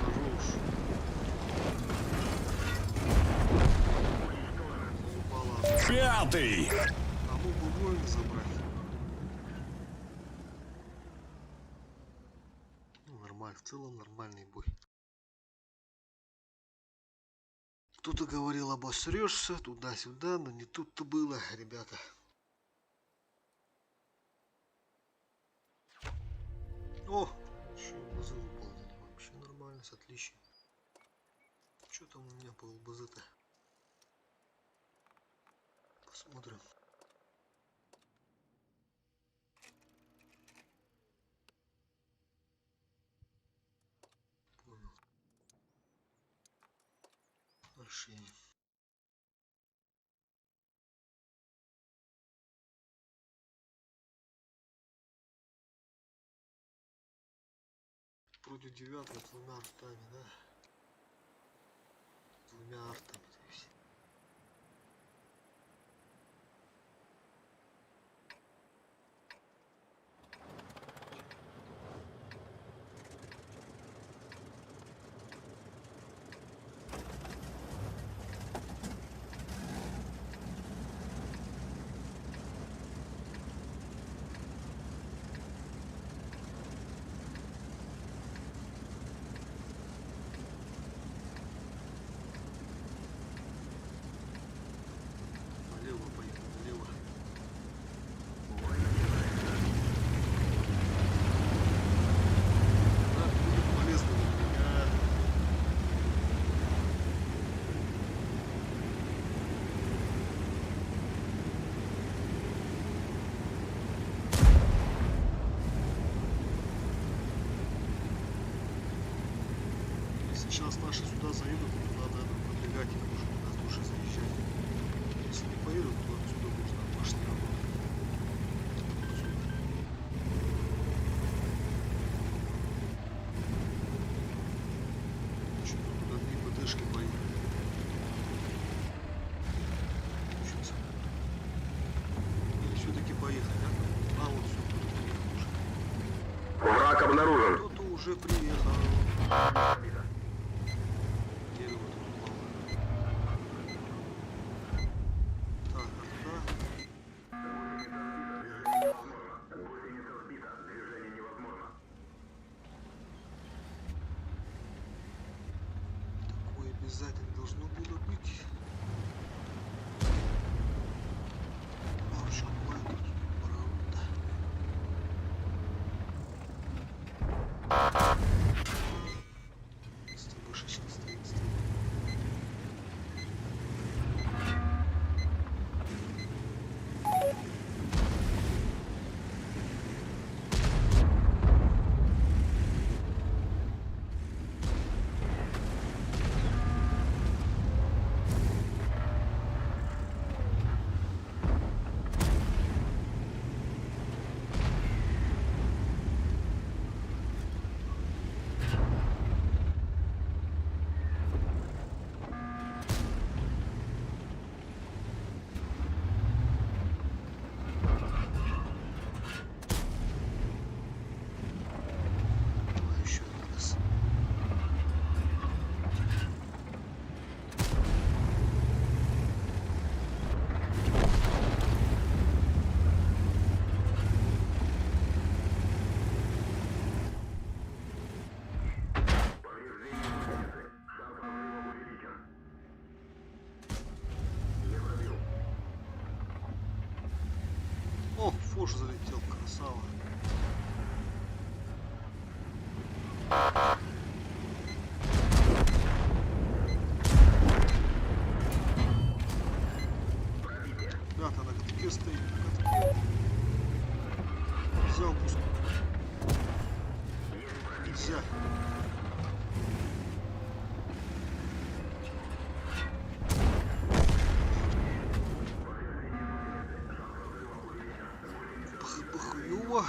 Хорош. Упала. 5-й. А мог бы воин забрать. Ну, нормально, в целом нормальный бой. Кто-то говорил, обосрешься туда-сюда, но не тут-то было, ребята. О, еще ЛБЗ выполнили. Вообще нормально, с отличием. Что там у меня по ЛБЗ-то? Посмотрим. Понял. Расширение. Против 9-го с 2 артами, да? 2 артами, то есть. Налево поехал, налево. Да, будет полезно для меня. Если сейчас наши сюда заедут, то надо подвигать их уже, надо уже заезжать. Если не поедут, то отсюда можно башни работать. Что-то туда 2 ПТшки поехали. Сейчас. Или все-таки поехали, да? А, вот все, кто-то приехал уже. Враг обнаружен. Кто-то уже приехал. Где его тут мало? Так, арта. Такое обязательно должно было быть. Парочку лайков тут правда. Выше сейчас стоит. Давай еще раз. О, фош залетел, красава. Ребята, на катке стоит, на катке. Нельзя упускать. Нельзя. Бахаюва.